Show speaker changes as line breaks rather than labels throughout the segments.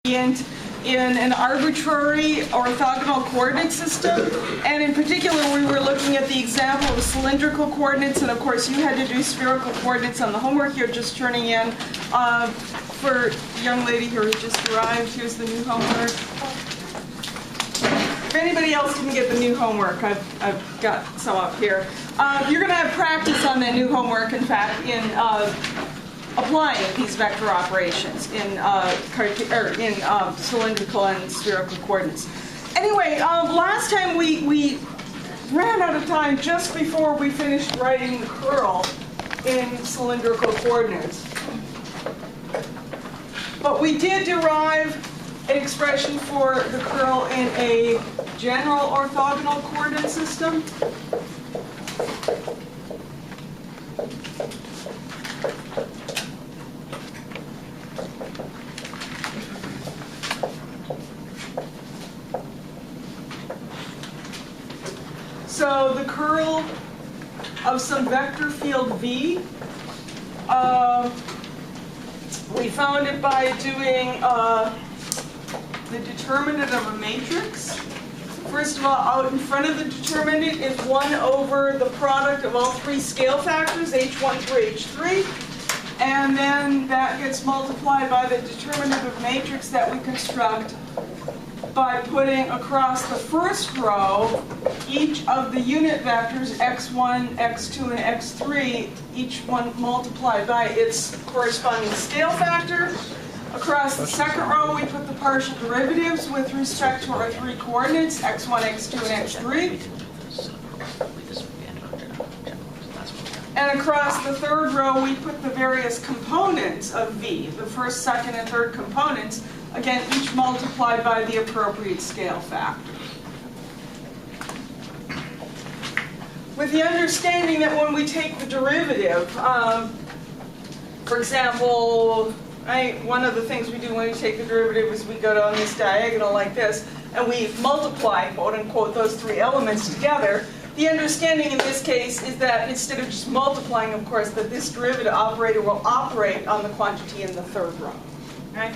in an arbitrary orthogonal coordinate system, and in particular we were looking at the example of cylindrical coordinates, and of course you had to do spherical coordinates on the homework you're just turning in. For the young lady who just arrived, here's the new homework. If anybody else didn't get the new homework, I've got some up here. You're going to have practice on that new homework, in fact, in applying these vector operations in cylindrical and spherical coordinates. Anyway, last time we ran out of time just before we finished writing the curl in cylindrical coordinates. But we did derive an expression for the curl in a general orthogonal coordinate system. So the curl of some vector field V, we found it by doing the determinant of a matrix. First of all, out in front of the determinant is 1 over the product of all three scale factors, h1 through h3, and then that gets multiplied by the determinant of matrix that we construct by putting across the first row each of the unit vectors x1, x2, and x3, each one multiplied by its corresponding scale factor. Across the second row, we put the partial derivatives with respect to our three coordinates, x1, x2, and x3. And across the third row, we put the various components of V, the first, second, and third components, again, each multiplied by the appropriate scale factor. With the understanding that when we take the derivative, for example, one of the things we do when we take the derivative is we go down this diagonal like this, and we multiply, quote unquote, those three elements together. The understanding in this case is that instead of just multiplying, of course, that this derivative operator will operate on the quantity in the third row. Okay?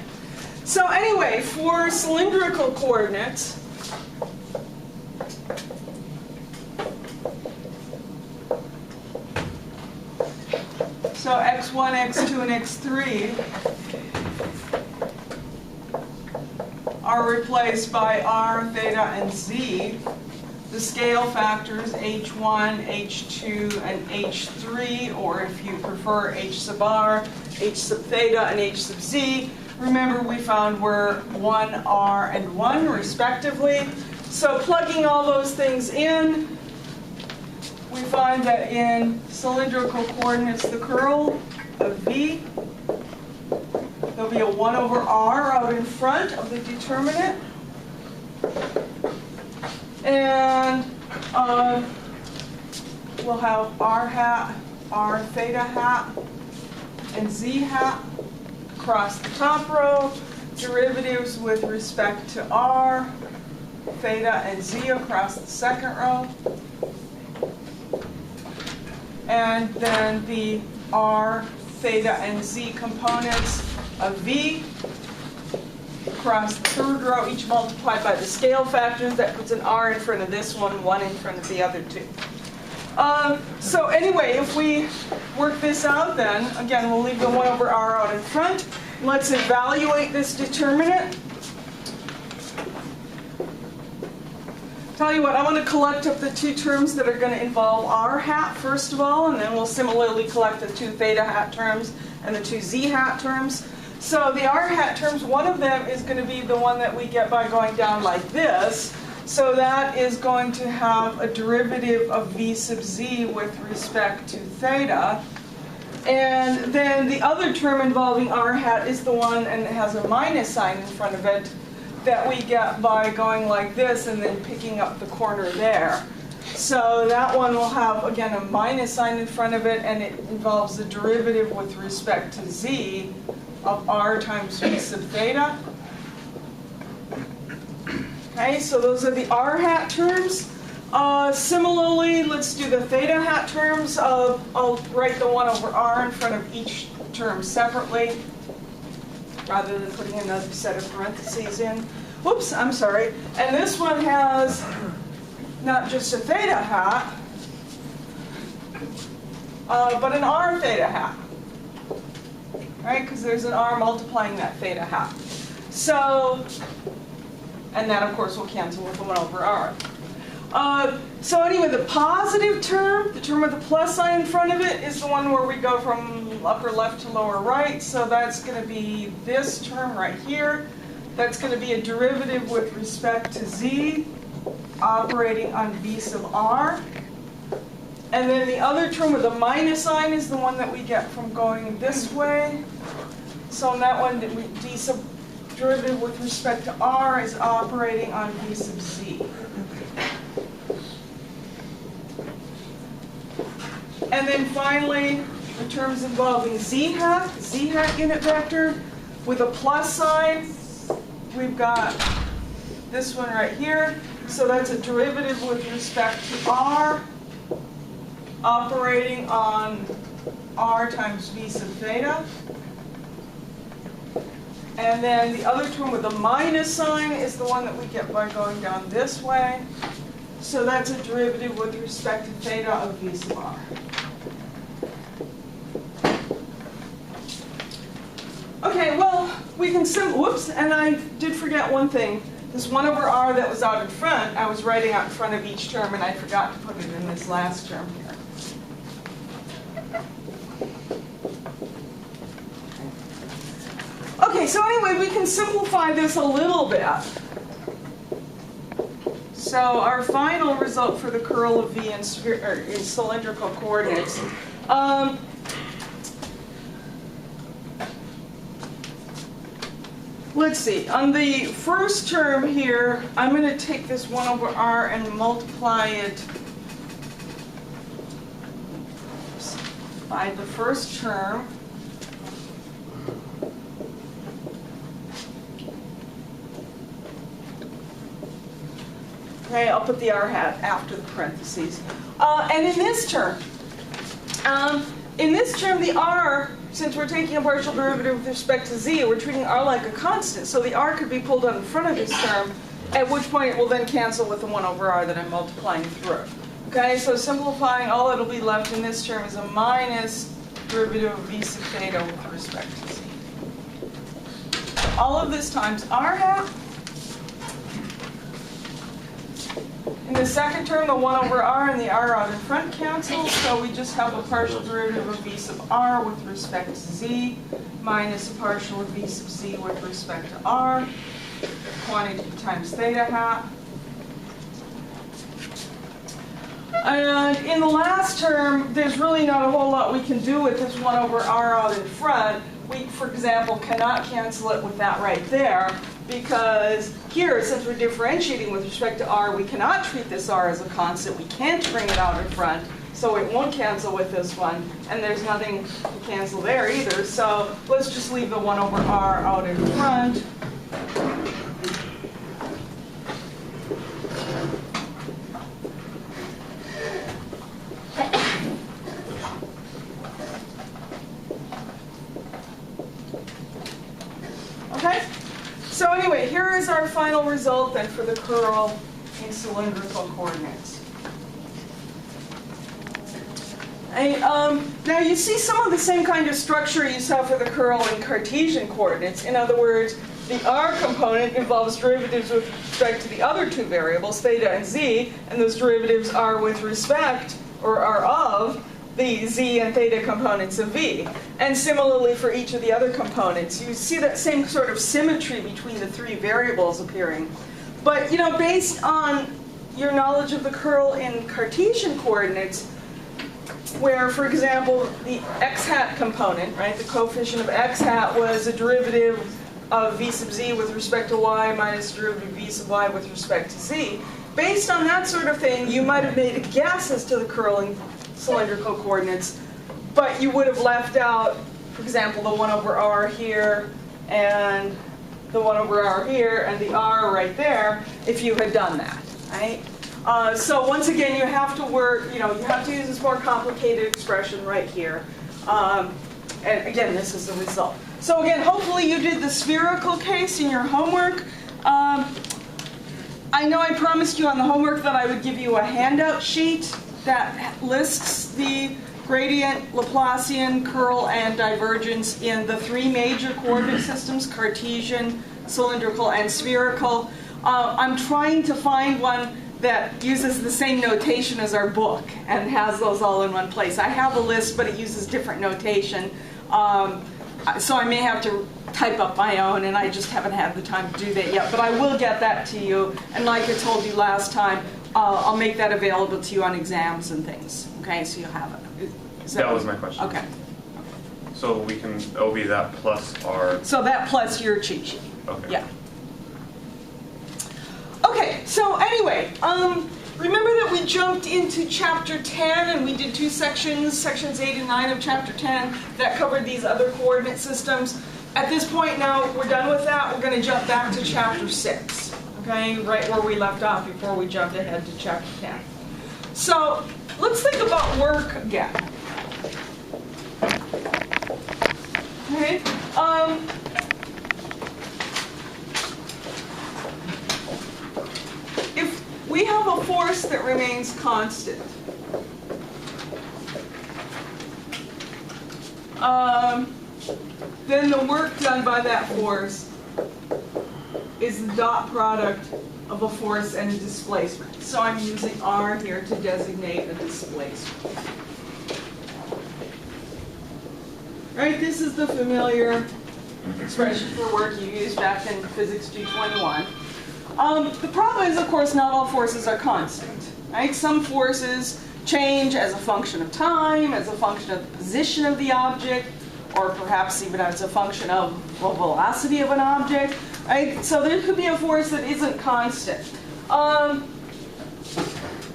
So anyway, for cylindrical coordinates, so x1, x2, and x3 are replaced by r, theta, and z. The scale factors h1, h2, and h3, or if you prefer h sub r, h sub theta, and h sub z. Remember, we found were 1, r, and 1, respectively. So plugging all those things in, we find that in cylindrical coordinates, the curl of V, there'll be a 1 over r out in front of the determinant. And we'll have r hat, r theta hat, and z hat across the top row, derivatives with respect to r, theta, and z across the second row, and then the r, theta, and z components of V across the third row, each multiplied by the scale factors. That puts an r in front of this one, 1 in front of the other two. So anyway, if we work this out then, again, we'll leave the 1 over r out in front. Let's evaluate this determinant. Tell you what, I want to collect up the two terms that are going to involve r hat first of all, and then we'll similarly collect the two theta hat terms and the two z hat terms. So the r hat terms, one of them is going to be the one that we get by going down like this. So that is going to have a derivative of v sub z with respect to theta. And then the other term involving r hat is the one, and it has a minus sign in front of it, that we get by going like this and then picking up the corner there. So that one will have, again, a minus sign in front of it, and it involves the derivative with respect to z of r times v sub theta. Okay, so those are the r hat terms. Similarly, let's do the theta hat terms. I'll write the 1 over r in front of each term separately. rather than putting another set of parentheses in. Whoops, I'm sorry. And this one has not just a theta hat, but an r theta hat. Right? Because there's an r multiplying that theta hat. So, and that of course will cancel with the 1 over r. So anyway, the positive term, the term with the plus sign in front of it, is the one where we go from upper left to lower right. So that's going to be this term right here. That's going to be a derivative with respect to z, operating on v sub r. And then the other term with the minus sign is the one that we get from going this way. So in that one, d sub derivative with respect to r is operating on v sub z. And then finally, the terms involving z hat unit vector, with a plus sign, we've got this one right here. So that's a derivative with respect to r, operating on r times v sub theta. And then the other term with the minus sign is the one that we get by going down this way. So that's a derivative with respect to theta of v sub r. Okay, well, we can whoops, and I did forget one thing. This 1 over r that was out in front, I was writing out in front of each term, and I forgot to put it in this last term here. Okay, so anyway, we can simplify this a little bit. So our final result for the curl of V in cylindrical coordinates. Let's see, on the first term here, I'm going to take this 1 over r and multiply it by the first term. Okay, I'll put the r hat after the parentheses. And in this term, the r, since we're taking a partial derivative with respect to z, we're treating r like a constant. So the r could be pulled out in front of this term, at which point it will then cancel with the 1 over r that I'm multiplying through. Okay, so simplifying, all that'll be left in this term is a minus derivative of v sub theta with respect to z. All of this times r hat. In the second term, the 1 over r and the r out in front cancel, so we just have a partial derivative of v sub r with respect to z, minus a partial of v sub z with respect to r, quantity times theta hat. And in the last term, there's really not a whole lot we can do with this 1 over r out in front. We, for example, cannot cancel it with that right there, because here, since we're differentiating with respect to r, we cannot treat this r as a constant. We can't bring it out in front, so it won't cancel with this one. And there's nothing to cancel there either, so let's just leave the 1 over r out in front. Okay? So anyway, here is our final result then for the curl in cylindrical coordinates. Now you see some of the same kind of structure you saw for the curl in Cartesian coordinates. In other words, the r component involves derivatives with respect to the other two variables, theta and z, and those derivatives are with respect, or are of, the z and theta components of v. And similarly for each of the other components. You see that same sort of symmetry between the three variables appearing. But, you know, based on your knowledge of the curl in Cartesian coordinates, where, for example, the x hat component, right, the coefficient of x hat was a derivative of v sub z with respect to y minus derivative of v sub y with respect to z. Based on that sort of thing, you might have made a guess as to the curl in cylindrical coordinates, but you would have left out, for example, the 1 over r here, and the 1 over r here, and the r right there, if you had done that, right? So once again, you have to work, you have to use this more complicated expression right here. And again, this is the result. So again, hopefully you did the spherical case in your homework. I know I promised you on the homework that I would give you a handout sheet that lists the gradient, Laplacian, curl, and divergence in the three major coordinate systems, Cartesian, cylindrical, and spherical. I'm trying to find one that uses the same notation as our book and has those all in one place. I have a list, but it uses different notation. So I may have to type up my own, and I just haven't had the time to do that yet. But I will get that to you. And like I told you last time, I'll make that available to you on exams and things. Okay, so you'll have it.
That was my question.
Okay.
So we can, it'll be that plus our...
So that plus your cheat sheet.
Okay.
Yeah. Okay, so anyway, remember that we jumped into Chapter 10 and we did two sections, Sections 8 and 9 of Chapter 10, that covered these other coordinate systems. At this point now, we're done with that. We're going to jump back to Chapter 6, okay, right where we left off before we jumped ahead to Chapter 10. So let's think about work again. Okay. If we have a force that remains constant, then the work done by that force is the dot product of a force and a displacement. So I'm using R here to designate a displacement. Right, this is the familiar expression for work you used back in Physics 221. The problem is, of course, not all forces are constant. Right? Some forces change as a function of time, as a function of the position of the object, or perhaps even as a function of the velocity of an object. Right? So there could be a force that isn't constant.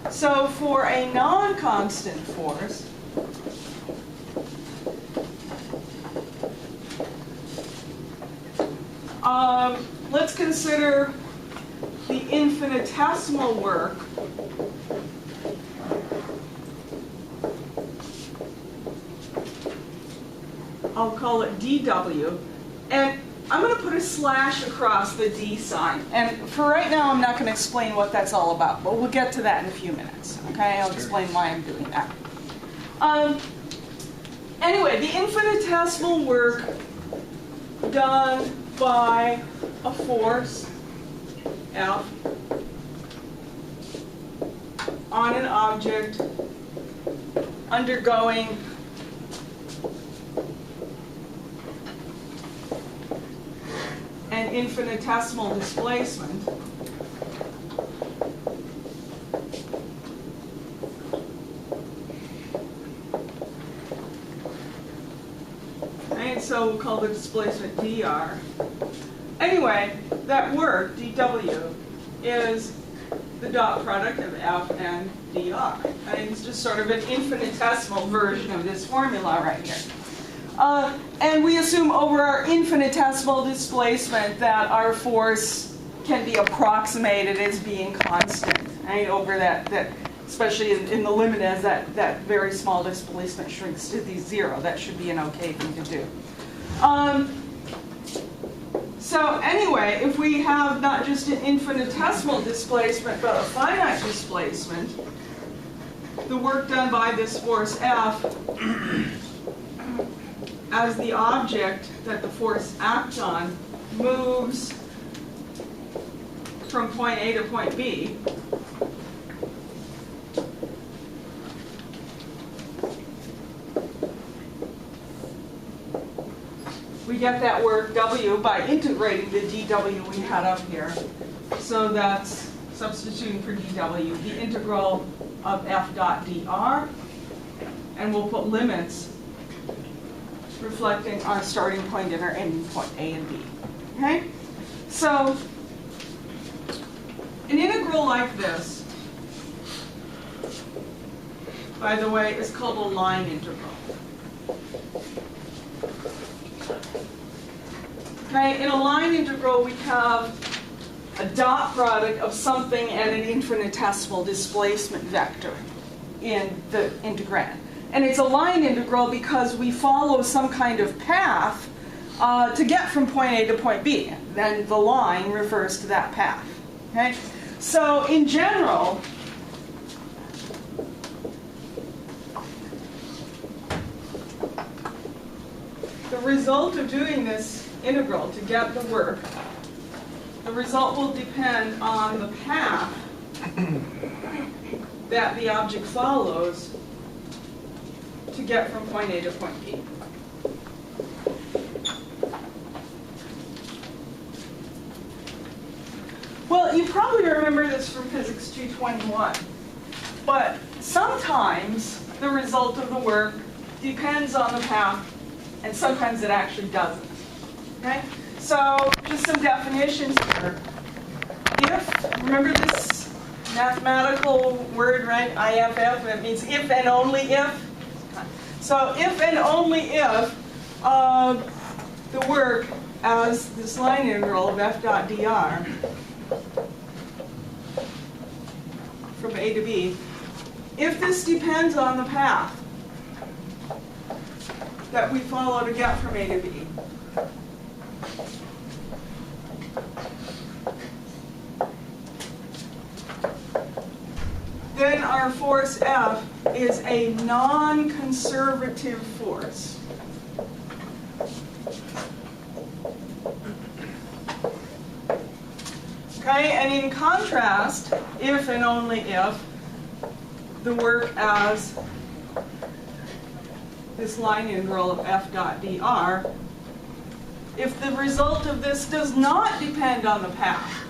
So for a non-constant force, let's consider the infinitesimal work I'll call it dW, and I'm going to put a slash across the D sign. And for right now, I'm not going to explain what that's all about, but we'll get to that in a few minutes. Okay, I'll explain why I'm doing that. Anyway, the infinitesimal work done by a force F on an object undergoing an infinitesimal displacement and so we'll call the displacement dr. Anyway, that work, dW, is the dot product of F and dr. And it's just sort of an infinitesimal version of this formula right here. And we assume over our infinitesimal displacement that our force can be approximated as being constant, right? Over that especially in the limit as that very small displacement shrinks to the zero. That should be an okay thing to do. So anyway, if we have not just an infinitesimal displacement, but a finite displacement, the work done by this force F as the object that the force acts on moves from point A to point B, we get that work W by integrating the dW we had up here. So that's substituting for dW, the integral of F dot dr, and we'll put limits reflecting our starting point and our ending point, A and B. Okay? So, an integral like this, by the way, is called a line integral. Okay? In a line integral, we have a dot product of something and an infinitesimal displacement vector in the integrand. And it's a line integral because we follow some kind of path to get from point A to point B. Then the line refers to that path. Okay? So in general, the result of doing this integral to get the work, the result will depend on the path that the object follows to get from point A to point B. Well, you probably remember this from Physics 221, but sometimes the result of the work depends on the path, and sometimes it actually doesn't. Okay? So, just some definitions here. If, remember this mathematical word, right? IFF, it means if and only if. So, if and only if the work as this line integral of f dot dr from A to B, if this depends on the path that we follow to get from A to B, then our force F is a non-conservative force. Okay, and in contrast, if and only if the work as this line integral of f dot dr, if the result of this does not depend on the path,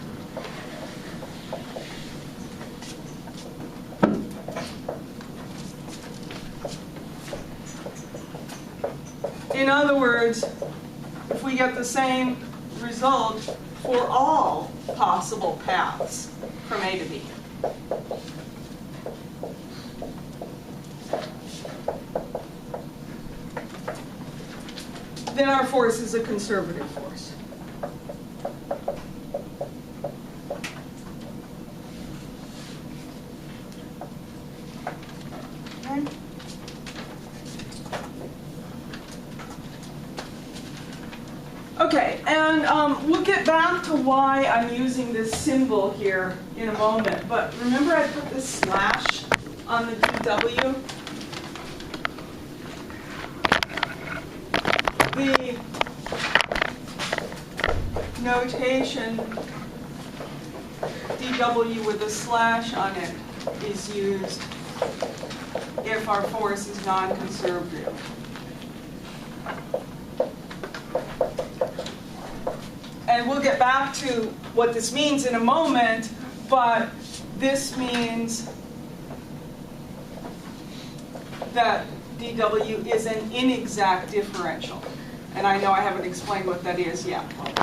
in other words, if we get the same result for all possible paths from A to B. Then our force is a conservative force. Okay. Okay, and we'll get back to why I'm using this symbol here in a moment. But remember I put this slash on the dw? The notation dw with a slash on it is used if our force is non-conservative. And we'll get back to what this means in a moment, but this means that dw is an inexact differential. And I know I haven't explained what that is yet, but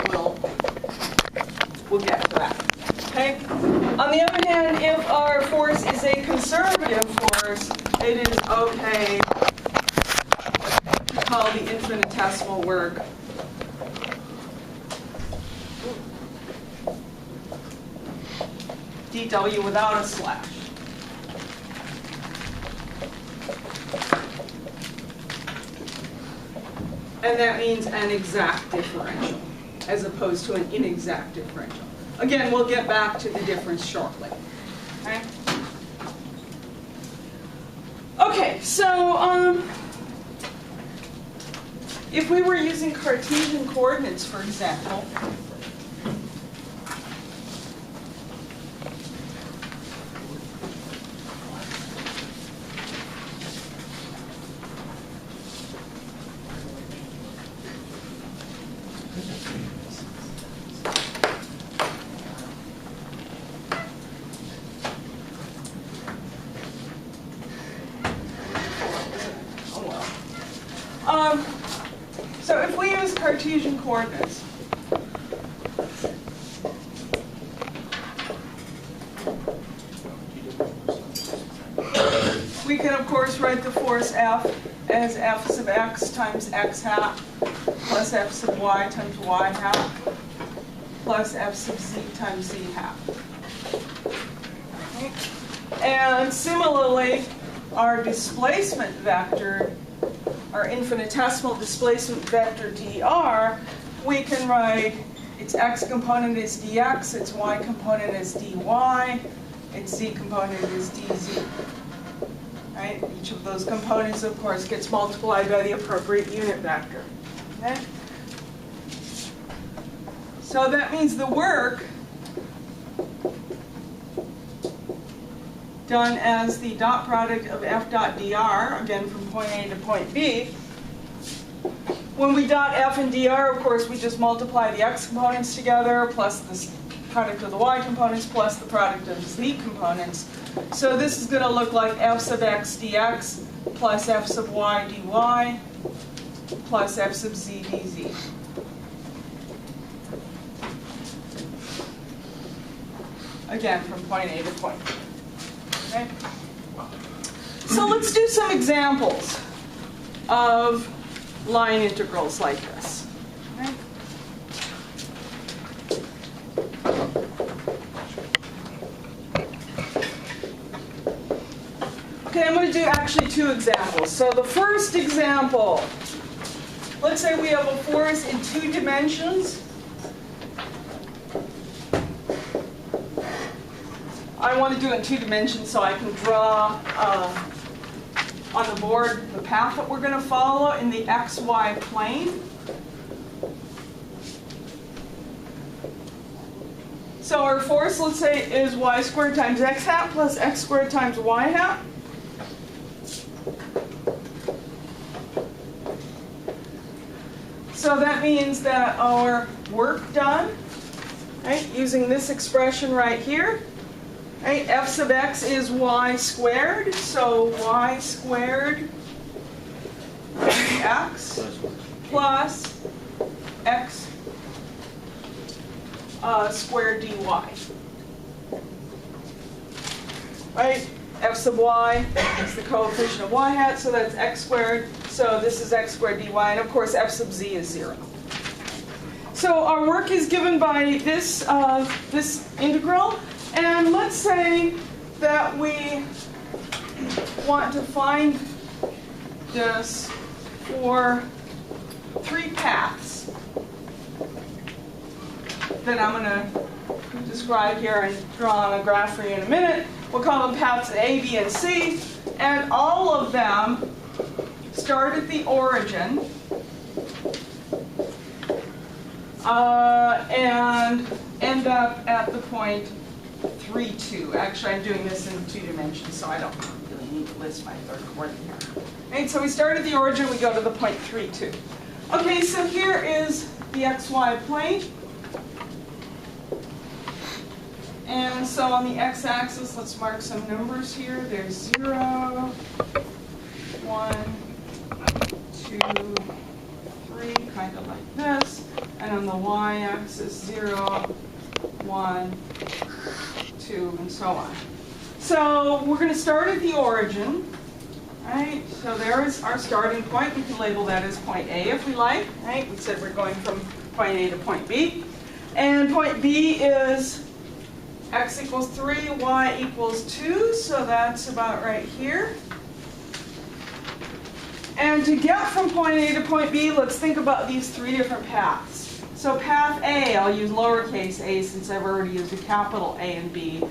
we'll get to that. Okay? On the other hand, if our force is a conservative force, it is okay to call the infinitesimal work dw without a slash. And that means an exact differential, as opposed to an inexact differential. Again, we'll get back to the difference shortly. Okay? Okay, so if we were using Cartesian coordinates, for example, so if we use Cartesian coordinates, we can of course write the force F as F sub x times x hat plus F sub y times y hat plus F sub z times z hat. Okay. And similarly, our displacement vector our infinitesimal displacement vector dr, we can write its x component is dx, its y component is dy, its z component is dz. Right? Each of those components, of course, gets multiplied by the appropriate unit vector. Okay? So that means the work done as the dot product of f dot dr, again from point A to point B. When we dot f and dr, of course, we just multiply the x components together, plus the product of the y components, plus the product of the z components. So this is going to look like f sub x dx plus f sub y dy plus f sub z dz. Again, from point A to point B. Okay? So let's do some examples of line integrals like this. Okay? Okay, I'm going to do actually two examples. So the first example, let's say we have a force in 2 dimensions. I want to do it in 2 dimensions so I can draw on the board the path that we're going to follow in the xy plane. So our force, let's say, is y squared times x hat plus x squared times y hat. So that means that our work done, right, using this expression right here, right, f sub x is y squared, so y squared x plus x squared dy. Right? F sub y is the coefficient of y hat, so that's x squared. So this is x squared dy, and of course f sub z is 0. So our work is given by this, this integral, and let's say that we want to find this for 3 paths that I'm going to describe here and draw on a graph for you in a minute. We'll call them paths A, B, and C, and all of them start at the origin and end up at the point 3, 2. Actually, I'm doing this in 2 dimensions, so I don't really need to list my third coordinate here. Right, so we start at the origin, we go to the point 3, 2. Okay, so here is the xy plane. And so on the x-axis, let's mark some numbers here. There's 0, 1, 2, 3, kind of like this. And on the y-axis, 0, 1, 2, and so on. So we're going to start at the origin. Right? So there is our starting point. We can label that as point A if we like. Right? We said we're going from point A to point B. And point B is x equals 3, y equals 2, so that's about right here. And to get from point A to point B, let's think about these 3 different paths. So path A, I'll use lowercase a since I've already used a capital A and B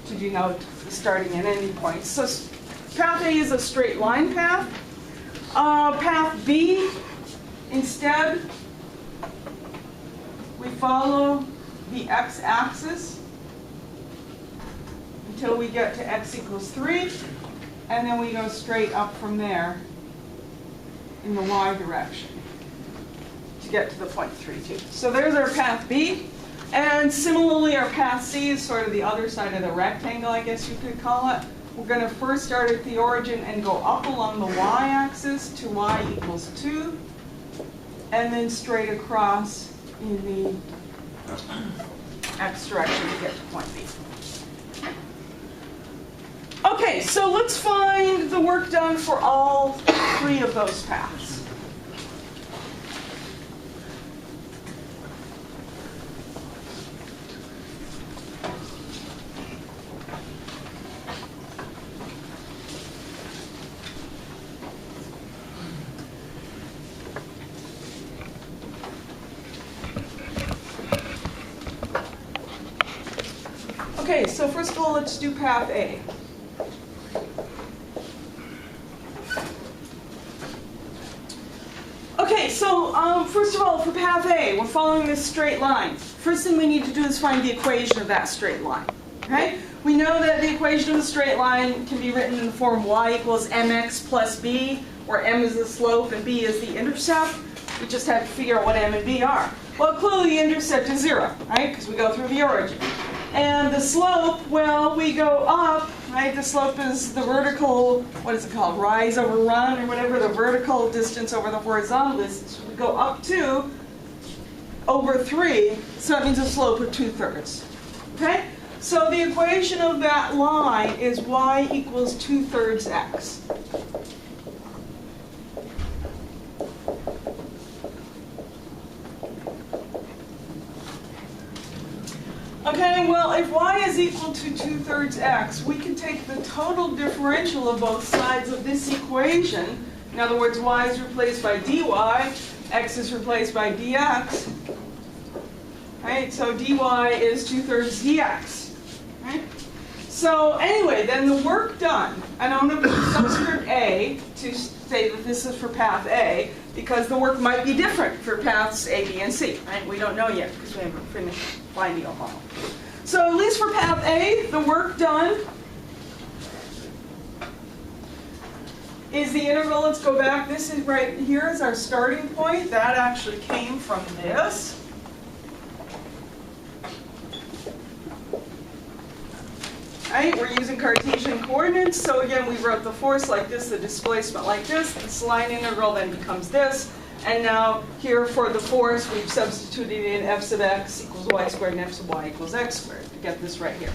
to denote starting and ending points. So path A is a straight line path. Path B, instead, we follow the x-axis until we get to x equals 3, and then we go straight up from there in the y direction to get to the point 3, 2. So there's our path B, and similarly our path C is sort of the other side of the rectangle, I guess you could call it. We're going to first start at the origin and go up along the y-axis to y equals 2, and then straight across in the x direction to get to point B. Okay, so let's find the work done for all 3 of those paths. Okay, so first of all, let's do path A. Okay, so first of all, for path A, we're following this straight line. First thing we need to do is find the equation of that straight line. Okay? We know that the equation of the straight line can be written in the form y equals mx plus b, where m is the slope and b is the intercept. We just have to figure out what m and b are. Well, clearly the intercept is 0, right? Because we go through the origin. And the slope, well, we go up, right? The slope is the vertical, what is it called? Rise over run, or whatever, the vertical distance over the horizontal distance. We go up 2 over 3, so that means a slope of 2/3. Okay? So the equation of that line is y equals 2/3 x. Okay, well, if y is equal to 2/3 x, we can take the total differential of both sides of this equation. In other words, y is replaced by dy, x is replaced by dx. Right, so dy is 2/3 dx. Right? So anyway, then the work done, and I'm going to put subscript A to say that this is for path A, because the work might be different for paths A, B, and C. Right? We don't know yet because we haven't finished finding them all. So at least for path A, the work done is the integral. Let's go back. This is right here is our starting point. That actually came from this. Right, we're using Cartesian coordinates, so again we wrote the force like this, the displacement like this, this line integral then becomes this, and now here for the force we've substituted in f sub x equals y squared and f sub y equals x squared to get this right here.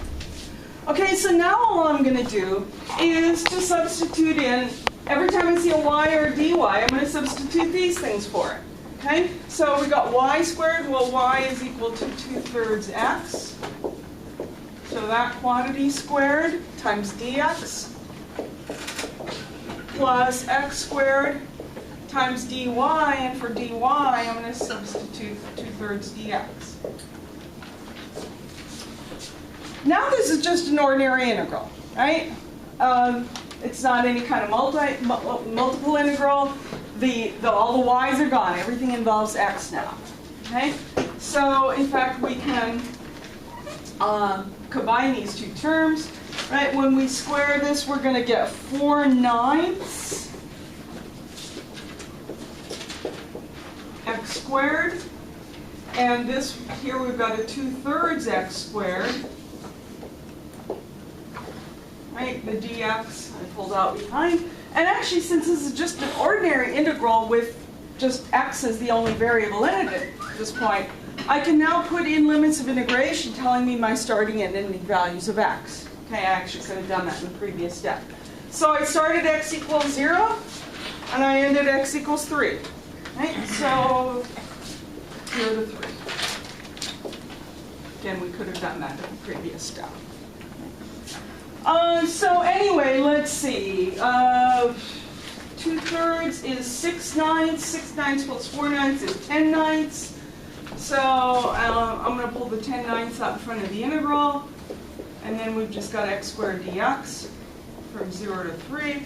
Okay, so now all I'm going to do is to substitute in, every time I see a y or a dy, I'm going to substitute these things for it. Okay, so we got y squared, well y is equal to 2/3 x. So that quantity squared times dx plus x squared times dy, and for dy I'm going to substitute 2/3 dx. Now this is just an ordinary integral, right? It's not any kind of multiple integral. All the y's are gone. Everything involves x now. Okay? So in fact we can combine these two terms, right? When we square this, we're going to get 4/9 x squared, and this here we've got a 2/3 x squared, right? The dx I pulled out behind, and actually since this is just an ordinary integral with just x as the only variable in it at this point, I can now put in limits of integration telling me my starting and ending values of x. Okay, I actually could have done that in the previous step. So I started x equals 0, and I ended x equals 3. Right? So 0 to 3. Again, we could have done that in the previous step. So anyway, let's see. 2/3 is 6/9. 6/9 plus 4/9 is 10/9. So I'm going to pull the 10/9 out in front of the integral, and then we've just got x squared dx from 0 to 3.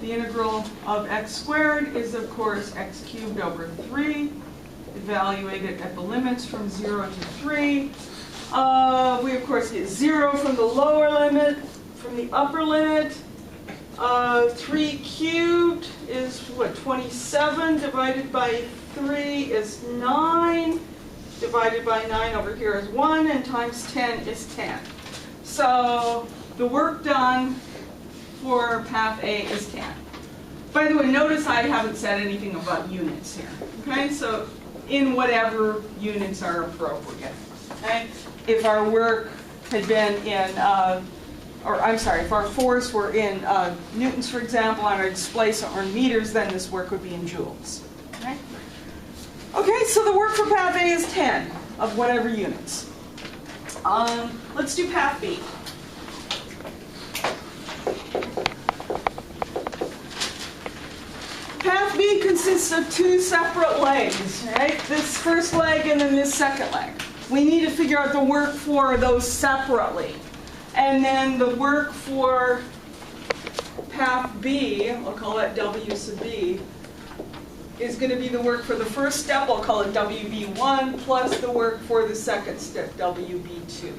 The integral of x squared is, of course, x cubed over 3, evaluated at the limits from 0 to 3. We, of course, get 0 from the lower limit, from the upper limit. 3 cubed is, what, 27 divided by 3 is 9, divided by 9 over here is 1, and times 10 is 10. So the work done for path A is 10. By the way, notice I haven't said anything about units here. Okay, so in whatever units are appropriate. Okay, if our work had been in if our force were in newtons, for example, and our displacement were in meters, then this work would be in joules. Okay? Okay, so the work for path A is 10 of whatever units. Let's do path B. Path B consists of two separate legs, right? This first leg and then this second leg. we need to figure out the work for those separately. And then the work for path B, I'll call that W sub B, is going to be the work for the first step, I'll call it WB1, plus the work for the second step, WB2.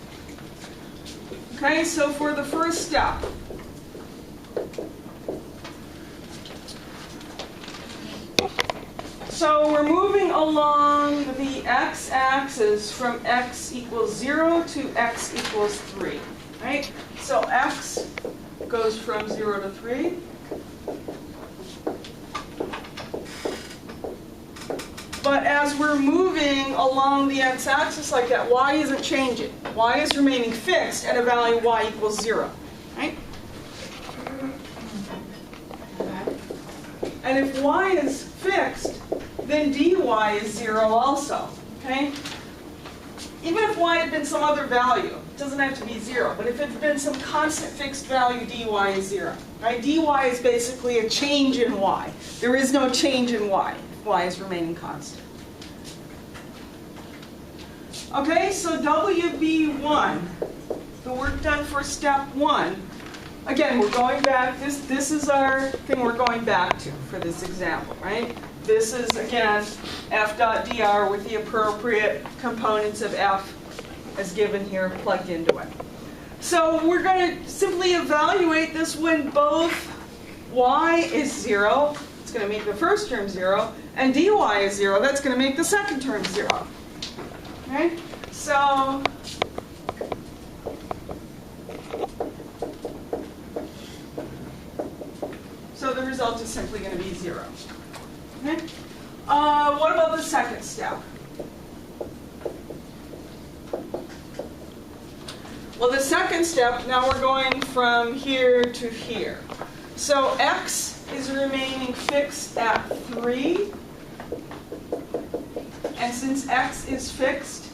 Okay, so for the first step, so we're moving along the x-axis from x equals 0 to x equals 3, right? So x goes from 0 to 3. But as we're moving along the x-axis like that, y isn't changing. Y is remaining fixed at a value y equals 0, right? And if y is fixed, then dy is 0 also, okay? Even if y had been some other value, it doesn't have to be 0, but if it had been some constant fixed value, dy is 0, right? dy is basically a change in y. There is no change in y. Y is remaining constant. Okay, so WB1, the work done for step 1. Again, we're going back, this is our thing we're going back to for this example, right? This is, again, f.dr with the appropriate components of f as given here plugged into it. So we're going to simply evaluate this when both y is 0, it's going to make the first term 0, and dy is 0, that's going to make the second term 0. Okay? So the result is simply going to be 0. Okay? What about the second step? Well, the second step, now we're going from here to here. So x is remaining fixed at 3. And since x is fixed,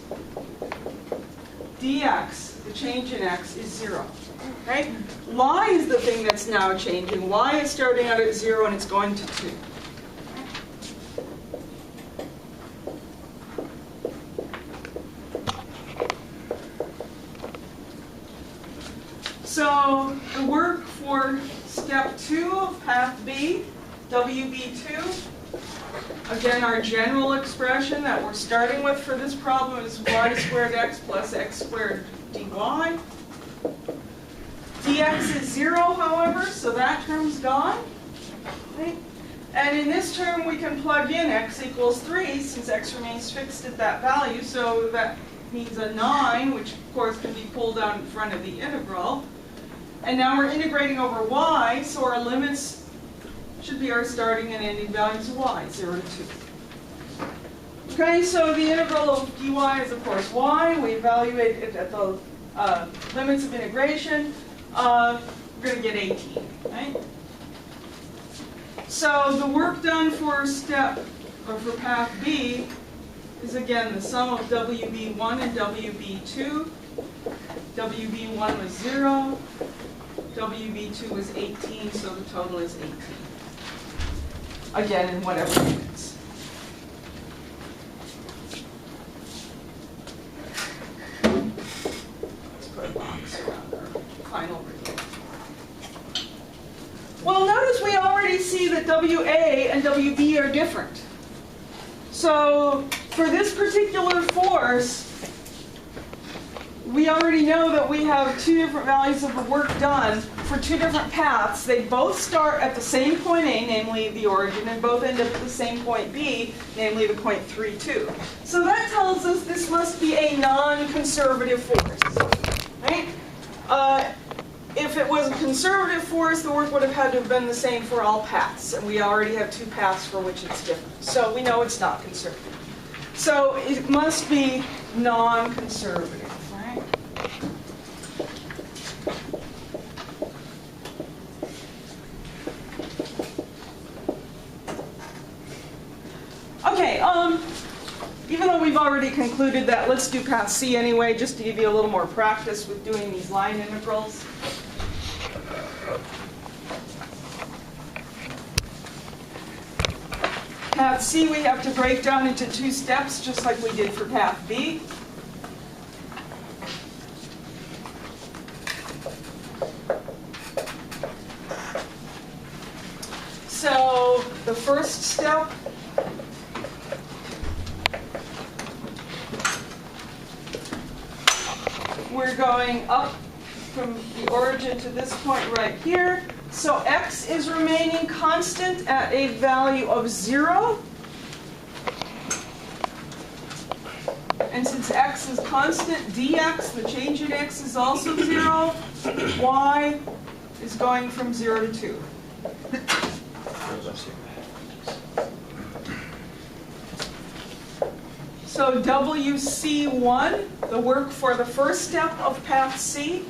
dx, the change in x, is 0. Right? Y is the thing that's now changing. Y is starting out at 0 and it's going to 2. So the work for step 2 of path B, WB2, again, our general expression that we're starting with for this problem is y squared x plus x squared dy. Dx is 0, however, so that term's gone. Right? And in this term, we can plug in x equals 3, since x remains fixed at that value, so that means a 9, which of course can be pulled out in front of the integral. And now we're integrating over y, so our limits should be our starting and ending values of y, 0 to 2. Okay, so the integral of dy is, of course, y. We evaluate it at the limits of integration. We're going to get 18, right? So the work done for for path B is, again, the sum of WB1 and WB2. WB1 was 0. WB2 was 18, so the total is 18. Again, in whatever units. Let's put a box around our final result. Well, notice we already see that WA and WB are different. So for this particular force, we already know that we have two different values of the work done for two different paths. They both start at the same point A, namely the origin, and both end up at the same point B, namely the point 3,2. So that tells us this must be a non-conservative force, right? If it was a conservative force, the work would have had to have been the same for all paths, and we already have two paths for which it's different. So we know it's not conservative. So it must be non-conservative. Okay, even though we've already concluded that, let's do path C anyway, just to give you a little more practice with doing these line integrals. Path C we have to break down into two steps, just like we did for path B. first step, we're going up from the origin to this point right here. So x is remaining constant at a value of 0. And since x is constant, dx, the change in x, is also 0. Y is going from 0 to 2. So WC1, the work for the first step of path C.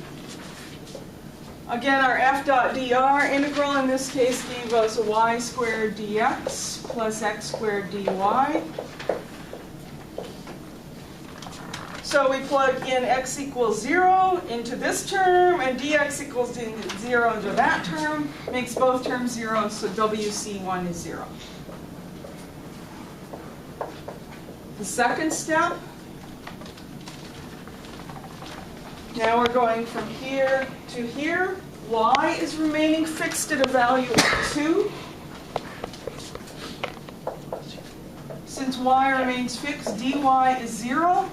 Again, our f dot dr integral in this case gave us y squared dx plus x squared dy. So we plug in x equals 0 into this term, and dx equals 0 into that term. Makes both terms 0, so WC1 is 0. The second step, now we're going from here to here. Y is remaining fixed at a value of 2. Since y remains fixed, dy is 0.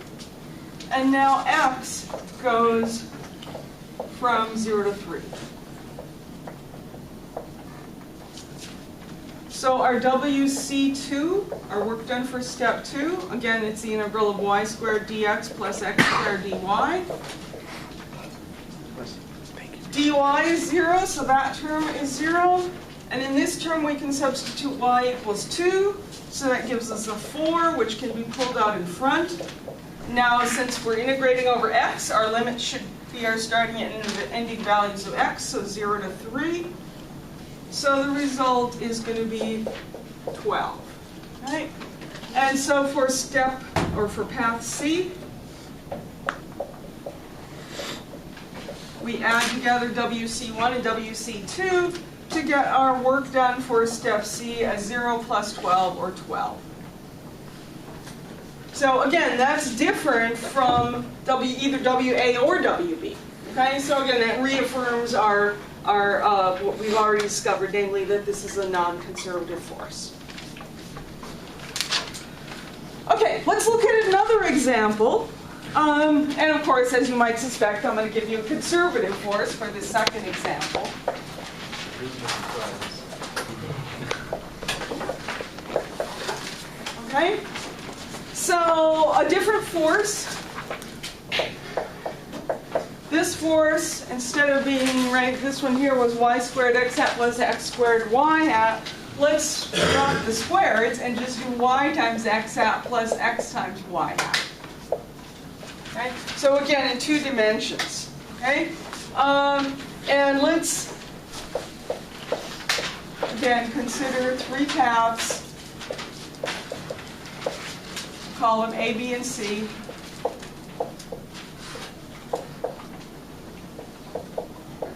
And now x goes from 0 to 3. So our WC2, our work done for step 2, again, it's the integral of y squared dx plus x squared dy. dy is 0, so that term is 0. And in this term, we can substitute y equals 2. So that gives us a 4, which can be pulled out in front. Now, since we're integrating over x, our limit should be our starting and ending values of x, so 0 to 3. So the result is going to be 12. Right? And so for step, or for path C, we add together WC1 and WC2 to get our work done for step C as 0 plus 12, or 12. So again, that's different from either WA or WB. Okay, so again, that reaffirms our what we've already discovered, namely that this is a non-conservative force. Okay, let's look at another example. And of course, as you might suspect, I'm going to give you a conservative force for the second example. Okay, so a different force. This force, instead of being, right, this one here was y squared x hat plus x squared y hat. Let's drop the squares and just do y times x hat plus x times y hat. Okay? So again, in 2 dimensions. Okay? And let's, again, consider 3 paths. Call them A, B, and C.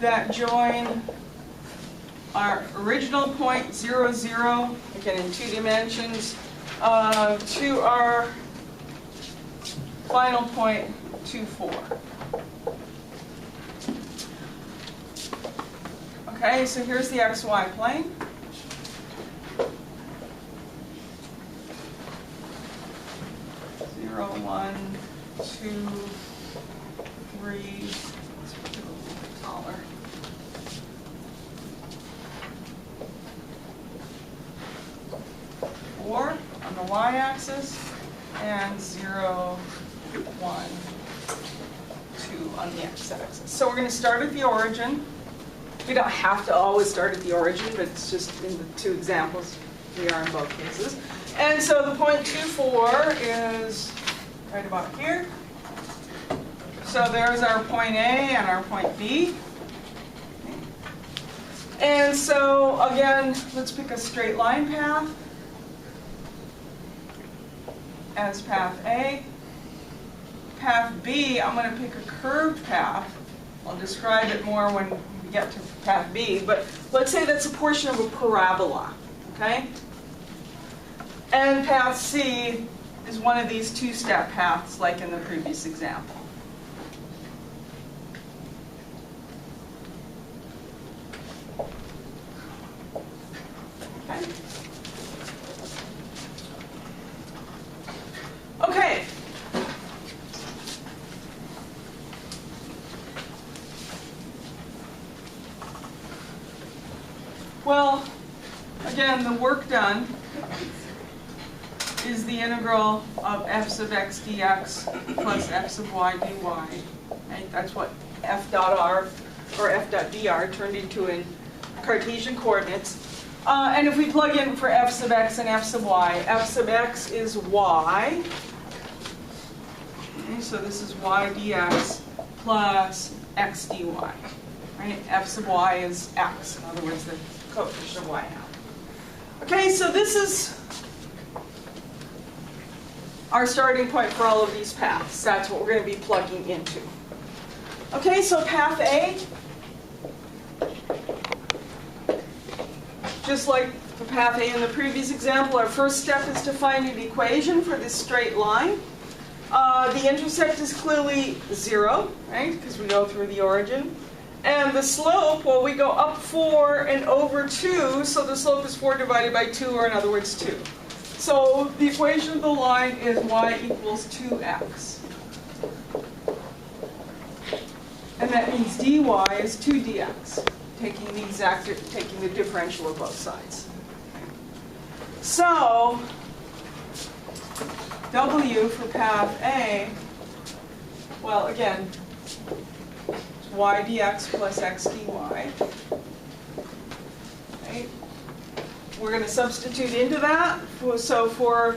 That join our original point 0, 0, again in 2 dimensions, to our final point 2, 4. Okay, so here's the xy plane. Zero, 1, 2, 3. Let's put it a little bit taller. 4 on the y-axis, and 0, 1, 2 on the x-axis. So we're going to start at the origin. We don't have to always start at the origin, but it's just in the 2 examples we are in both cases. And so the point 2, 4 is right about here. So there's our point A and our point B. And so again, let's pick a straight line path as path A. Path B, I'm going to pick a curved path. I'll describe it more when we get to path B, but let's say that's a portion of a parabola, okay? And path C is one of these 2-step paths like in the previous example. Okay? Well, again, the work done is the integral of f sub x dx plus f sub y dy. Right? That's what f dot r or f dot dr turned into in Cartesian coordinates. And if we plug in for f sub x and f sub x is y. Okay, so this is y dx plus x dy. Right? F sub y is x. In other words, the coefficient of y hat. Okay, so this is our starting point for all of these paths. That's what we're going to be plugging into. Okay, so path A, just like for path A in the previous example, our first step is to find an equation for this straight line. The intercept is clearly 0, right, because we go through the origin. And the slope, well, we go up 4 and over 2, so the slope is 4 divided by 2, or in other words, 2. So the equation of the line is y equals 2x. And that means dy is 2 dx, taking the differential of both sides. So W for path A, well, again, y dx plus x dy. Right? We're going to substitute into that. So for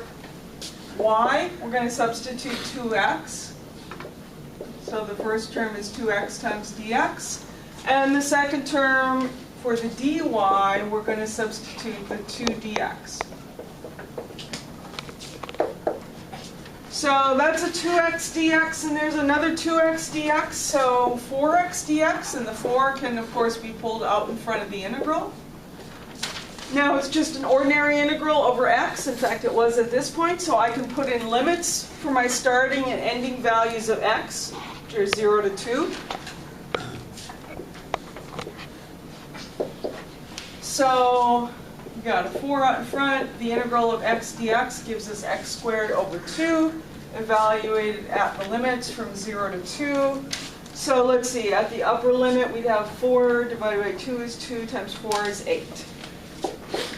y, we're going to substitute 2x. So the first term is 2x times dx. And the second term for the dy, we're going to substitute the 2 dx. So that's a 2x dx, and there's another 2x dx, so 4x dx, and the 4 can, of course, be pulled out in front of the integral. Now it's just an ordinary integral over x. In fact, it was at this point, so I can put in limits for my starting and ending values of x, which are 0 to 2. So we got a 4 out in front. The integral of x dx gives us x squared over 2, evaluated at the limits from 0 to 2. So let's see, at the upper limit we'd have 4 divided by 2 is 2 times 4 is 8.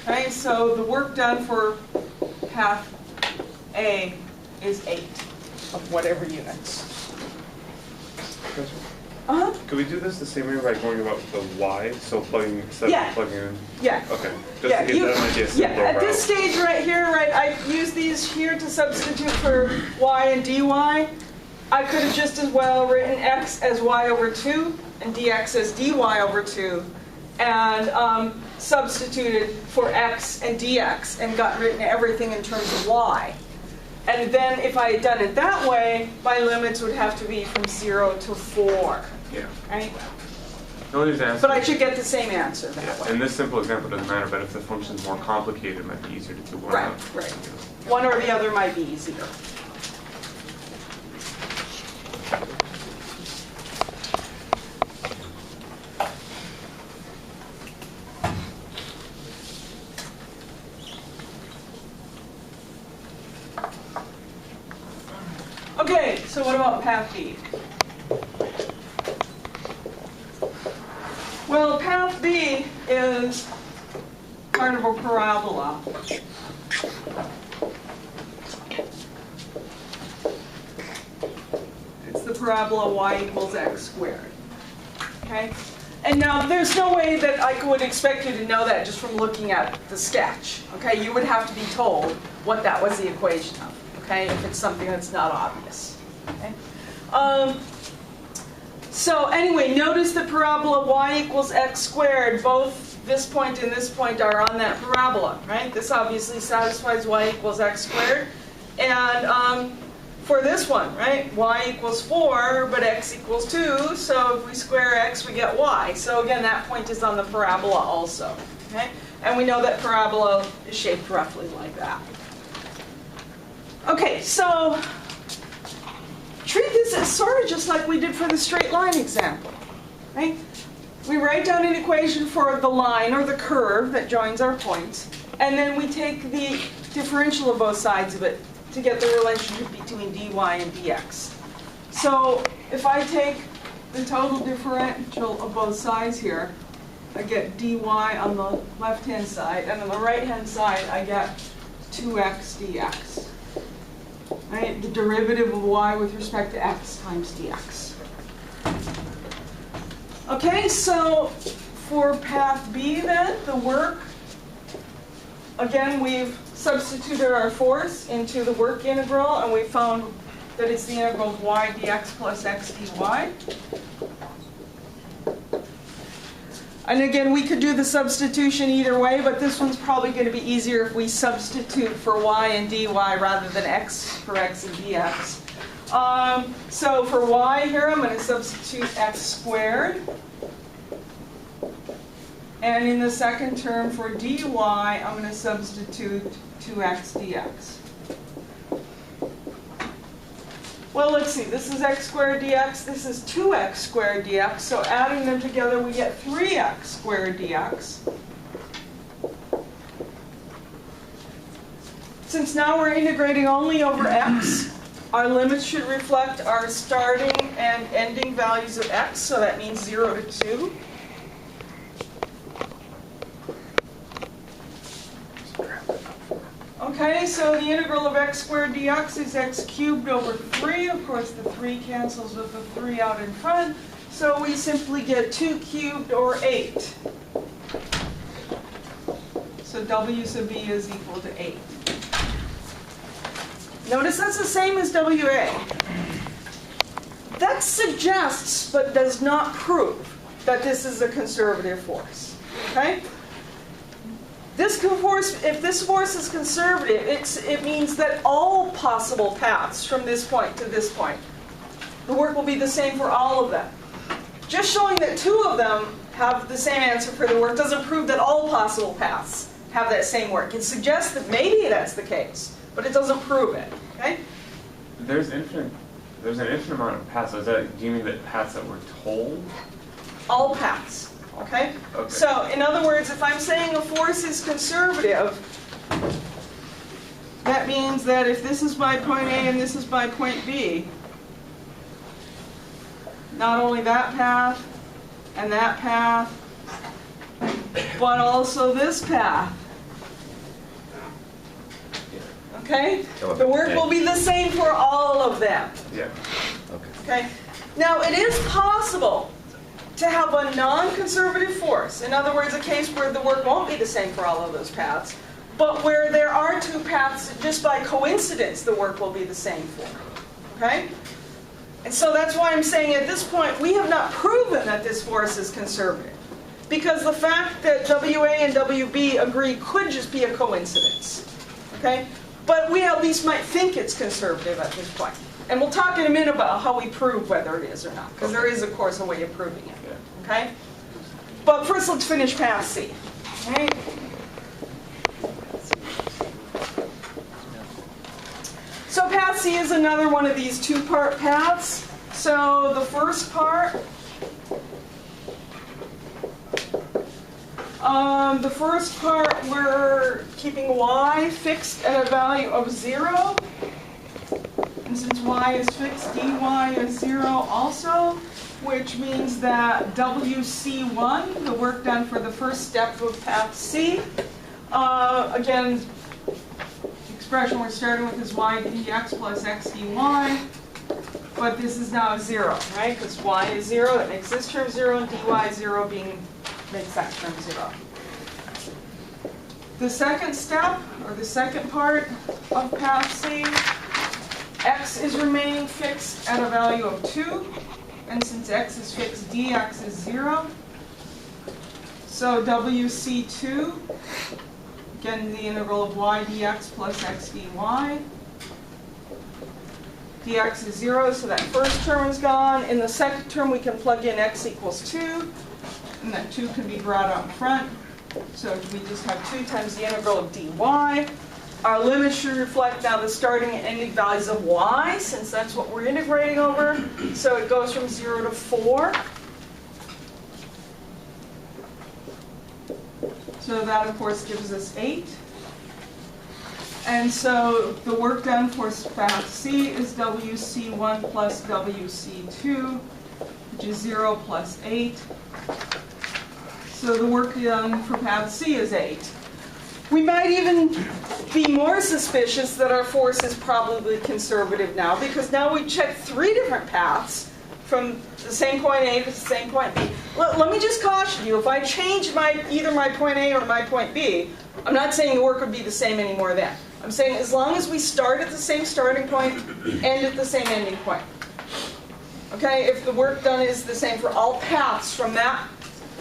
Okay, so the work done for path A is 8 of whatever units. Uh-huh.
Could we do this the same way by going about the y? So plugging instead of plugging in?
Yeah.
Okay. Just to get that idea simpler.
Yeah, at this stage right here, right, I use these here to substitute for y and dy. I could have just as well written x as y over 2 and dx as dy over 2 and substituted for x and dx and got written everything in terms of y. And then if I had done it that way, my limits would have to be from 0 to 4.
Yeah.
Right?
No need to answer.
But I should get the same answer that way.
In this simple example, it doesn't matter, but if the function's more complicated, it might be easier to do one.
Right, right. One or the other might be easier. Okay, so what about path B? Well, path B is part of a parabola. It's the parabola y equals x squared. Okay? And now there's no way that I would expect you to know that just from looking at the sketch. Okay? You would have to be told what that was the equation of. Okay, if it's something that's not obvious. Okay? So anyway, notice the parabola y equals x squared. Both this point and this point are on that parabola, right? This obviously satisfies y equals x squared. And for this one, right, y equals 4, but x equals 2. So if we square x, we get y. So again, that point is on the parabola also. Okay? And we know that parabola is shaped roughly like that. Okay, so treat this as sort of just like we did for the straight line example, right? We write down an equation for the line or the curve that joins our points, and then we take the differential of both sides of it to get the relationship between dy and dx. So if I take the total differential of both sides here, I get dy on the left-hand side, and on the right-hand side, I get 2x dx. Right? The derivative of y with respect to x times dx. Okay, so for path B then, the work, again, we've substituted our force into the work integral, and we found that it's the integral of y dx plus x dy. And again, we could do the substitution either way, but this one's probably going to be easier if we substitute for y and dy rather than x for x and dx. So for y here, I'm going to substitute x squared. And in the second term for dy, I'm going to substitute 2x dx. Well, let's see. This is x squared dx. This is 2x squared dx. So adding them together, we get 3x squared dx. Since now we're integrating only over x, our limits should reflect our starting and ending values of x. So that means 0 to 2. Okay, so the integral of x squared dx is x cubed over 3. Of course, the 3 cancels with the 3 out in front. So we simply get 2 cubed or 8. So w sub b is equal to 8. Notice that's the same as WA. That suggests, but does not prove, that this is a conservative force. Okay? This force, if this force is conservative, it means that all possible paths from this point to this point, the work will be the same for all of them. Just showing that 2 of them have the same answer for the work doesn't prove that all possible paths have that same work. It suggests that maybe that's the case, but it doesn't prove it. Okay?
There's an infinite amount of paths. So do you mean that paths that we're told?
All paths. Okay? So, in other words, if I'm saying a force is conservative, that means that if this is by point A and this is by point B, not only that path and that path, but also this path. Okay? The work will be the same for all of them.
Yeah.
Okay? Now, it is possible to have a non-conservative force, in other words, a case where the work won't be the same for all of those paths, but where there are 2 paths, just by coincidence, the work will be the same for. Okay? And so that's why I'm saying at this point, we have not proven that this force is conservative. Because the fact that WA and WB agree could just be a coincidence. Okay? But we at least might think it's conservative at this point. And we'll talk in a minute about how we prove whether it is or not, because there is, of course, a way of proving it. Okay? But first, let's finish path C. Okay? So path C is another one of these 2-part paths. So the first part, we're keeping y fixed at a value of 0. And since y is fixed, dy is 0 also, which means that WC1, the work done for the first step of path C, again, the expression we're starting with is y dx plus x dy, but this is now 0, right? Because y is 0, that makes this term 0, and dy 0 makes that term 0. The second step, or the second part of path C, x is remaining fixed at a value of 2, and since x is fixed, dx is 0. So WC2, again the integral of y dx plus x dy. Dx is 0, so that first term is gone. In the second term, we can plug in x equals 2, and that 2 can be brought out in front. So we just have 2 times the integral of dy. Our limits should reflect now the starting and ending values of y, since that's what we're integrating over. So it goes from 0 to 4. So that, of course, gives us 8. And so the work done for path C is WC1 plus WC2, which is 0 plus 8. So the work done for path C is 8. We might even be more suspicious that our force is probably conservative now, because now we checked 3 different paths from the same point A to the same point B. Let me just caution you, if I change either my point A or my point B, I'm not saying the work would be the same anymore then. I'm saying as long as we start at the same starting point, end at the same ending point. Okay, if the work done is the same for all paths from that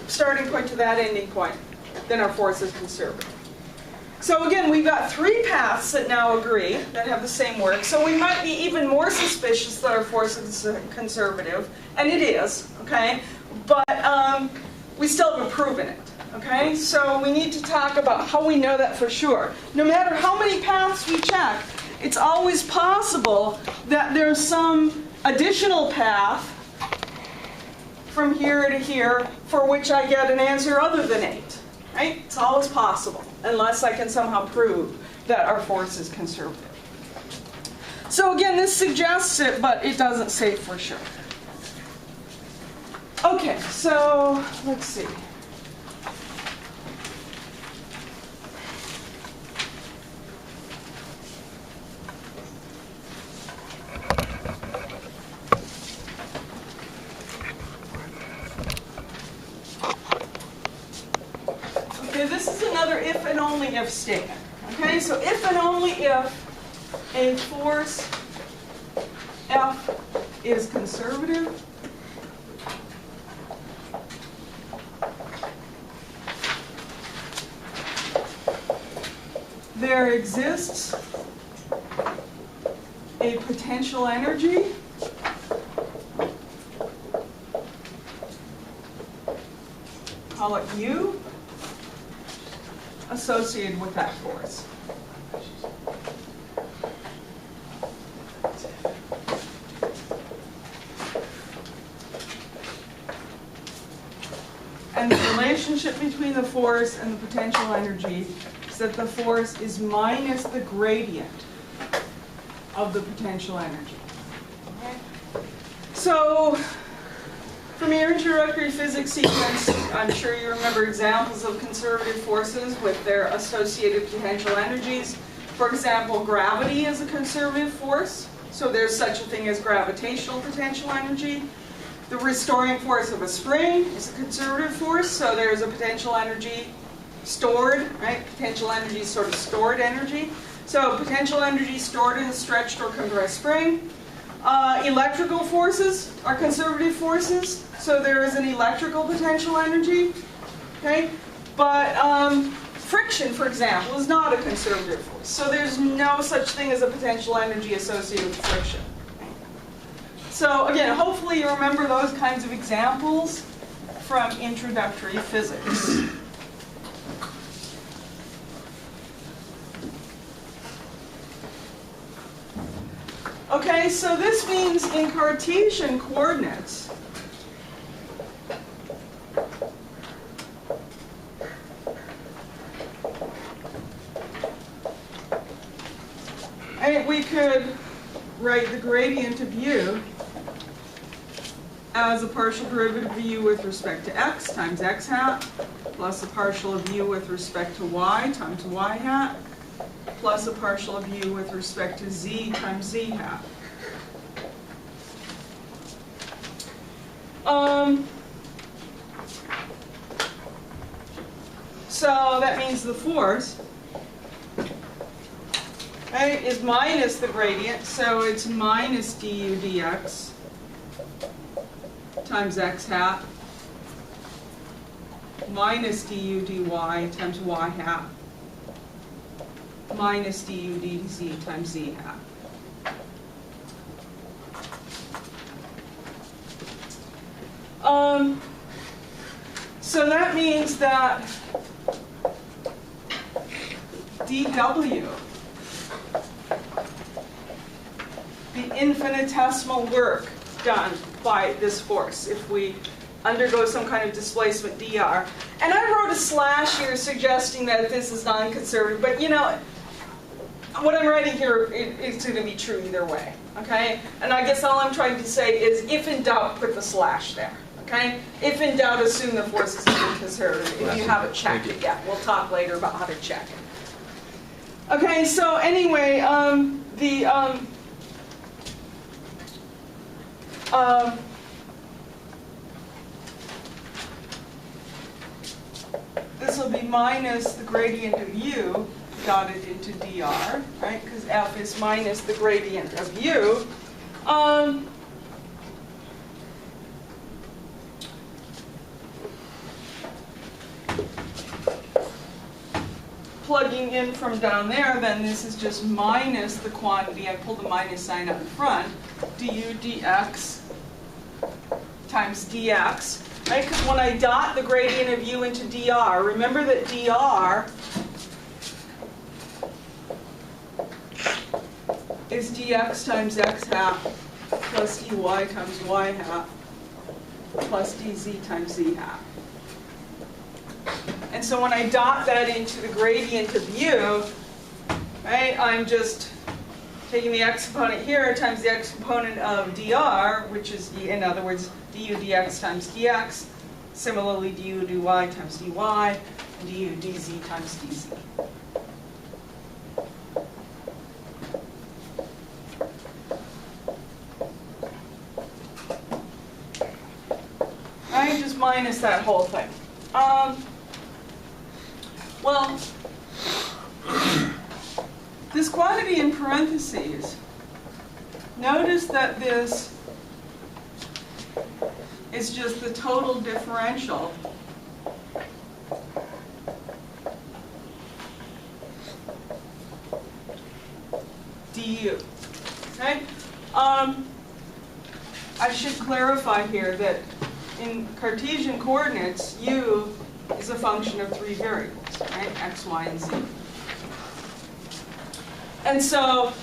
starting point to that ending point, then our force is conservative. So again, we've got 3 paths that now agree, that have the same work, so we might be even more suspicious that our force is conservative, and it is, okay? But we still haven't proven it, okay? So we need to talk about how we know that for sure. No matter how many paths we check, it's always possible that there's some additional path from here to here for which I get an answer other than 8. Right? It's always possible, unless I can somehow prove that our force is conservative. So again, this suggests it, but it doesn't say for sure. Okay, so let's see. This is another if and only if statement. Okay, so if and only if a force F is conservative, there exists a potential energy call it U, associated with that force. And the relationship between the force and the potential energy is that the force is minus the gradient of the potential energy. Okay? So, from your introductory physics sequence, I'm sure you remember examples of conservative forces with their associated potential energies. For example, gravity is a conservative force, so there's such a thing as gravitational potential energy. The restoring force of a spring is a conservative force, so there's a potential energy stored, right? Potential energy is sort of stored energy. So potential energy stored in a stretched or compressed spring. Electrical forces are conservative forces, so there is an electrical potential energy, okay? But friction, for example, is not a conservative force, so there's no such thing as a potential energy associated with friction. So again, hopefully you remember those kinds of examples from introductory physics. Okay, so this means in Cartesian coordinates, we could write the gradient of u as a partial derivative of u with respect to x times x hat, plus a partial of u with respect to y times y hat, plus a partial of u with respect to z times z hat. So that means the force, right, is minus the gradient, so it's minus du dx times x hat minus du dy times y hat minus du dz times z hat. So that means that dw, the infinitesimal work done by this force, if we undergo some kind of displacement dr. And I wrote a slash here suggesting that this is non-conservative, but you know, what I'm writing here is going to be true either way, okay? And I guess all I'm trying to say is, if in doubt, put the slash there, Okay? If in doubt, assume the force is non-conservative. If you haven't checked it yet, we'll talk later about how to check it. Okay, so anyway, this will be minus the gradient of u dotted into dr, right? Because F is minus the gradient of u. Plugging in from down there, then this is just minus the quantity, I pulled the minus sign up in front, du dx times dx, right? Because when I dot the gradient of u into dr, remember that dr is dx times x hat plus dy times y hat plus dz times z hat. And so when I dot that into the gradient of u, right, I'm just taking the x component here times the x component of dr, which is, in other words, du dx times dx. Similarly, du dy times dy, and du dz times dz. Right, just minus that whole thing. Well, this quantity in parentheses, notice that this is just the total differential du. Okay? I should clarify here that in Cartesian coordinates, u is a function of 3 variables, right? X, y, and z. And so,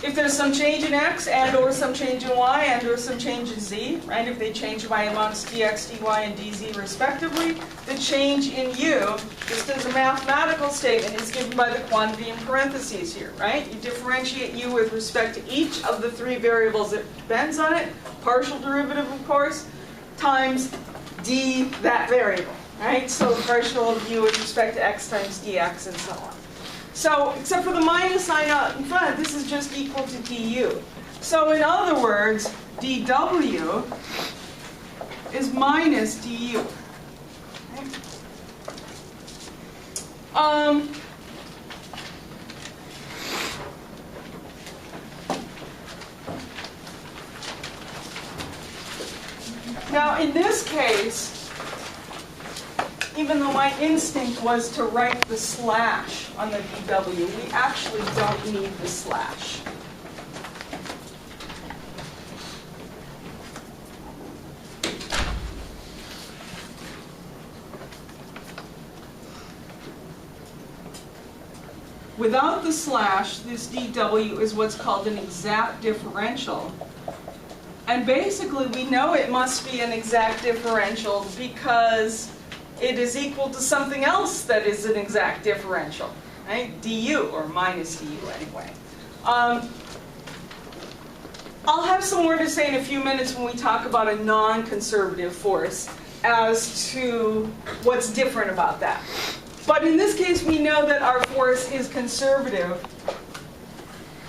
if there's some change in x, and or some change in y, and or some change in z, right? If they change by amounts dx, dy, and dz respectively, the change in u, just as a mathematical statement, is given by the quantity in parentheses here, right? You differentiate u with respect to each of the 3 variables that depends on it, partial derivative, of course, times d, that variable. Right? So partial of u with respect to x times dx and so on. So, except for the minus sign out in front, this is just equal to du. So in other words, dw is minus du. Right? Now in this case, even though my instinct was to write the slash on the dw, we actually don't need the slash. Without the slash, this dw is what's called an exact differential. And basically, we know it must be an exact differential because it is equal to something else that is an exact differential, right? du, or minus du anyway. I'll have some more to say in a few minutes when we talk about a non-conservative force as to what's different about that. But in this case, we know that our force is conservative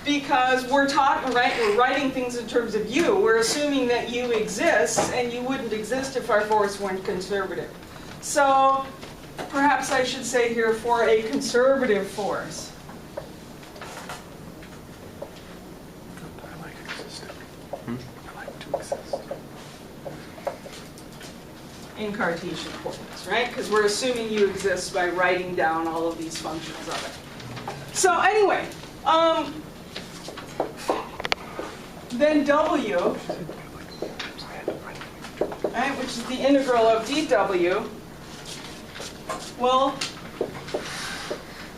because we're talking, right? We're writing things in terms of u. We're assuming that u exists, and u wouldn't exist if our force weren't conservative. So perhaps I should say here, for a conservative force.
I like existing. I like to exist.
In Cartesian coordinates, right? Because we're assuming u exists by writing down all of these functions of it. So anyway, then w, right, which is the integral of dw, well,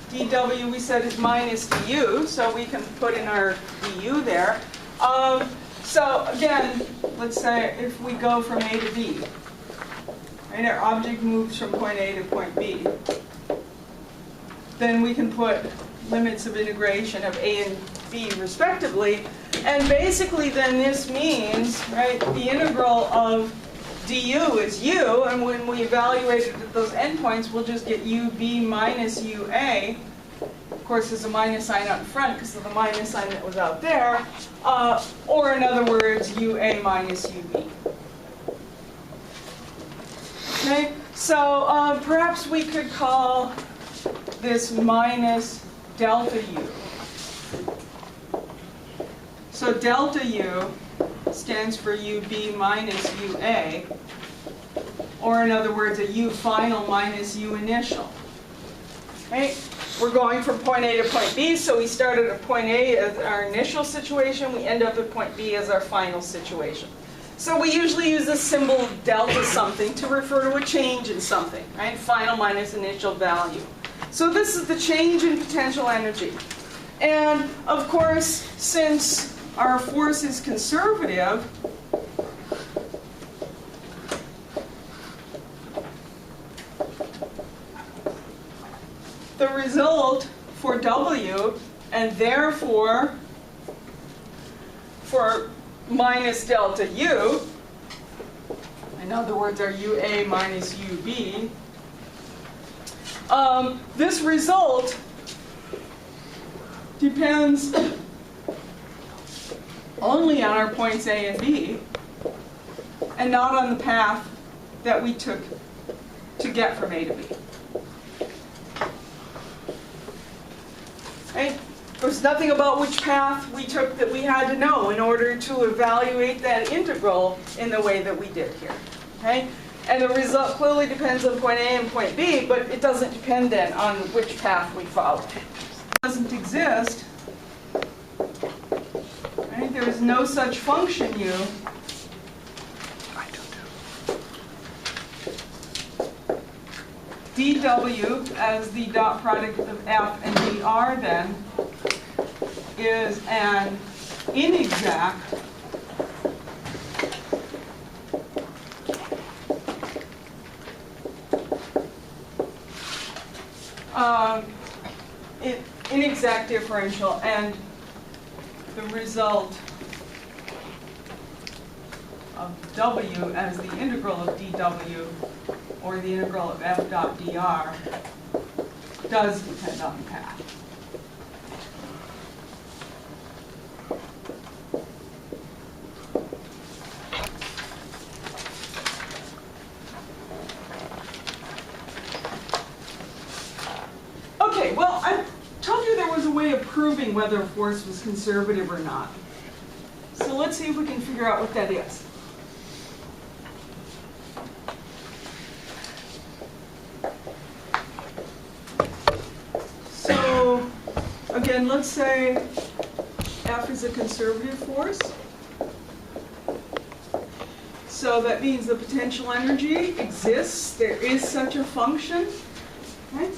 dw we said is minus du, so we can put in our du there. So again, let's say if we go from A to B, right, our object moves from point A to point B, then we can put limits of integration of A and B respectively, and basically then this means, right, the integral of du is u, and when we evaluate it at those endpoints, we'll just get ub minus ua. Of course, there's a minus sign out in front because of the minus sign that was out there. Or in other words, ua minus ub. Okay, so perhaps we could call this minus delta u. So delta u stands for ub minus ua, or in other words, a u final minus u initial. Okay? We're going from point A to point B, so we started at point A as our initial situation, we end up at point B as our final situation. So we usually use the symbol delta something to refer to a change in something, right? Final minus initial value. So this is the change in potential energy. And of course, since our force is conservative, the result for W, and therefore for minus delta U, in other words, our UA minus UB, this result depends only on our points A and B, and not on the path that we took to get from A to B. Right? There's nothing about which path we took that we had to know in order to evaluate that integral in the way that we did here. Okay? And the result clearly depends on point A and point B, but it doesn't depend then on which path we follow. It doesn't exist. Right? There is no such function u. dW as the dot product of F and dr then is an inexact inexact differential, and the result of W as the integral of dW or the integral of f dot dr does depend on the path. Okay, well, I told you there was a way of proving whether a force was conservative or not. So let's see if we can figure out what that is. So, again, let's say F is a conservative force. So that means the potential energy exists. There is such a function. Okay?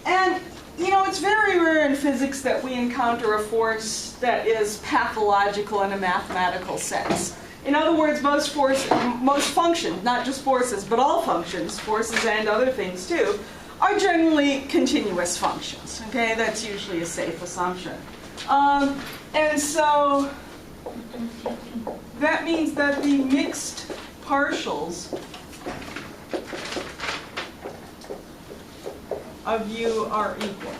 And, you know, it's very rare in physics that we encounter a force that is pathological in a mathematical sense. In other words, most functions, not just forces, but all functions, forces and other things too, are generally continuous functions. Okay, that's usually a safe assumption. And so that means that the mixed partials of u are equal.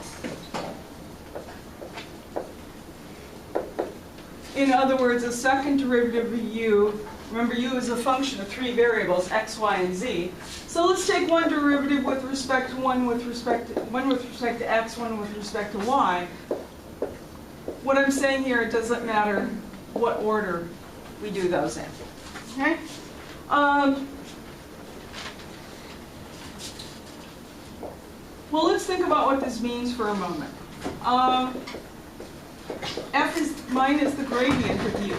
In other words, a second derivative of u, remember u is a function of three variables, x, y, and z. So let's take one derivative with respect to one with respect to x, one with respect to y. What I'm saying here, it doesn't matter what order we do those in. Okay? Well, let's think about what this means for a moment. F is minus the gradient of u.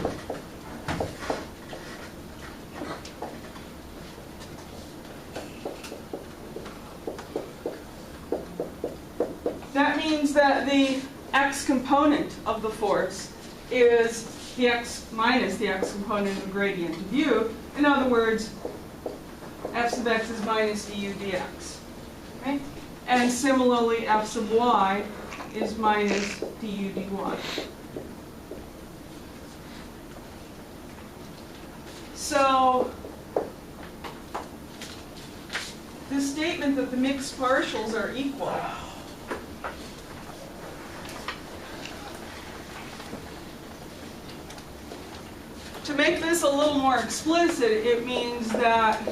That means that the x component of the force is the x minus the x component of the gradient of u. In other words, f sub x is minus du dx. Okay? And similarly, f sub y is minus du dy. So this statement that the mixed partials are equal to make this a little more explicit, it means that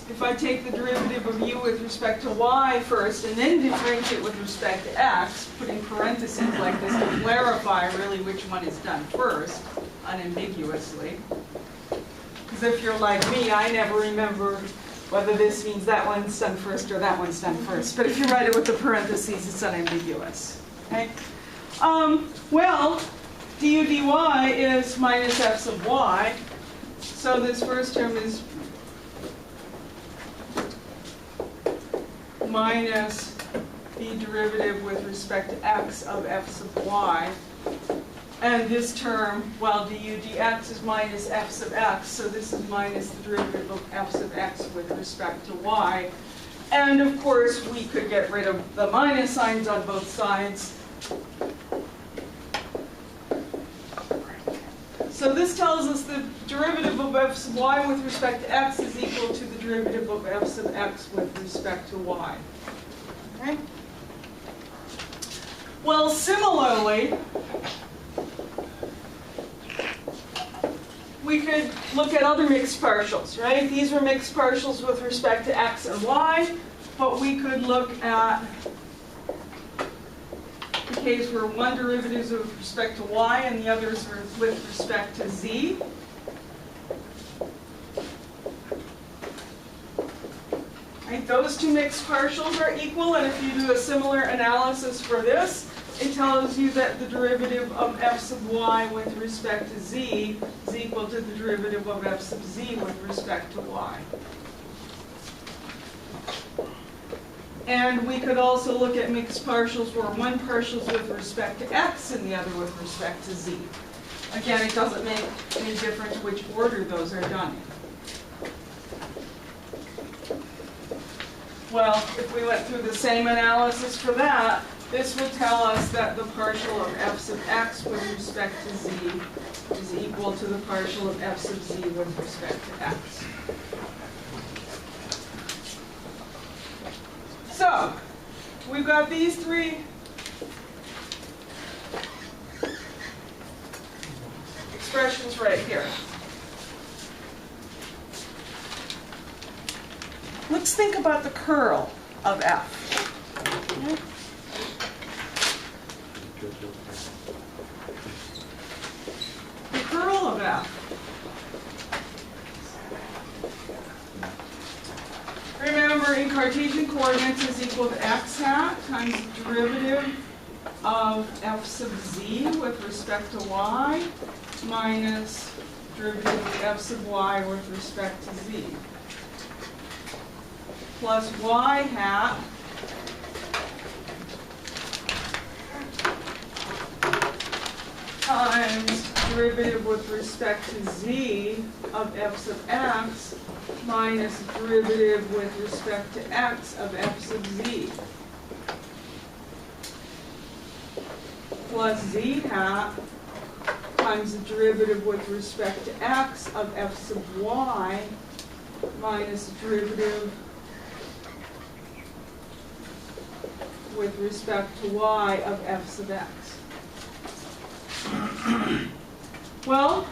if I take the derivative of u with respect to y first and then differentiate with respect to x, putting parentheses like this to clarify really which one is done first, unambiguously. Because if you're like me, I never remember whether this means that one's done first or that one's done first. But if you write it with the parentheses, it's unambiguous. Okay? Well, du dy is minus f sub y. So this first term is minus the derivative with respect to x of f sub y. And this term, well, du dx is minus f sub x, so this is minus the derivative of f sub x with respect to y. And of course, we could get rid of the minus signs on both sides. So this tells us the derivative of f sub y with respect to x is equal to the derivative of f sub x with respect to y. Okay? Well, similarly, we could look at other mixed partials, right? These were mixed partials with respect to x and y, but we could look at the case where one derivative is with respect to y and the others are with respect to z. Right? Those two mixed partials are equal, and if you do a similar analysis for this, it tells you that the derivative of f sub y with respect to z is equal to the derivative of f sub z with respect to y. And we could also look at mixed partials where one partial is with respect to x and the other with respect to z. Again, it doesn't make any difference which order those are done in. Well, if we went through the same analysis for that, this would tell us that the partial of f sub x with respect to z is equal to the partial of f sub z with respect to x. So, we've got these three expressions right here. Let's think about the curl of f. Okay. The curl of f. Remember, in Cartesian coordinates is equal to x hat times the derivative of f sub z with respect to y minus derivative of f sub y with respect to z plus y hat times derivative with respect to z of f sub x minus derivative with respect to x of f sub z plus z hat times the derivative with respect to x of f sub y minus derivative with respect to y of f sub x. Well,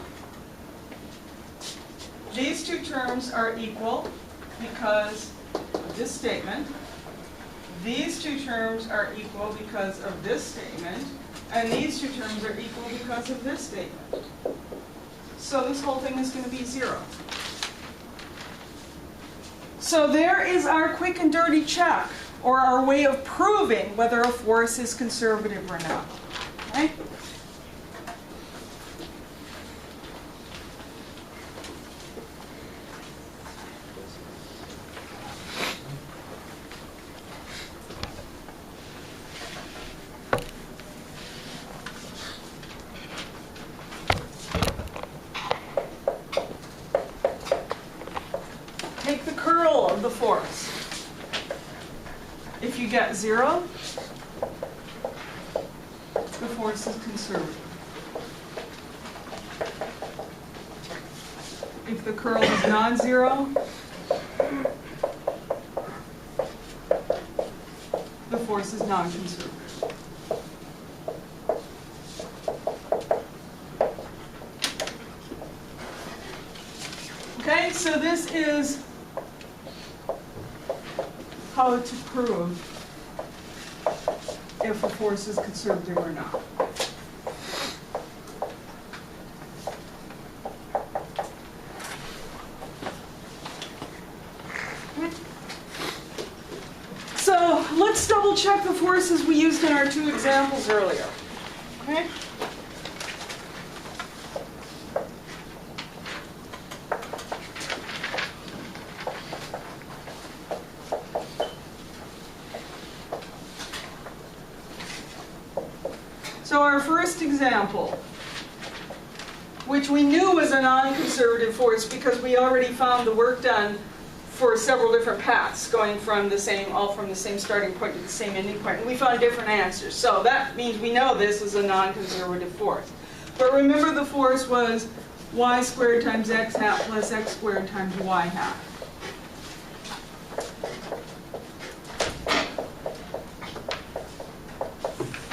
these two terms are equal because of this statement. These two terms are equal because of this statement. And these two terms are equal because of this statement. So this whole thing is going to be 0. So there is our quick and dirty check, or our way of proving whether a force is conservative or not. Right? Take the curl of the force. If you get 0, the force is conservative. if the curl is non-zero, the force is non-conservative. Okay, so this is how to prove if a force is conservative or not. So let's double check the forces we used in our two examples earlier. Okay? So our first example, which we knew was a non-conservative force because we already found the work done for several different paths, going from the same, all from the same starting point to the same ending point, and we found different answers. So that means we know this is a non-conservative force. But remember, the force was y squared times x hat plus x squared times y hat.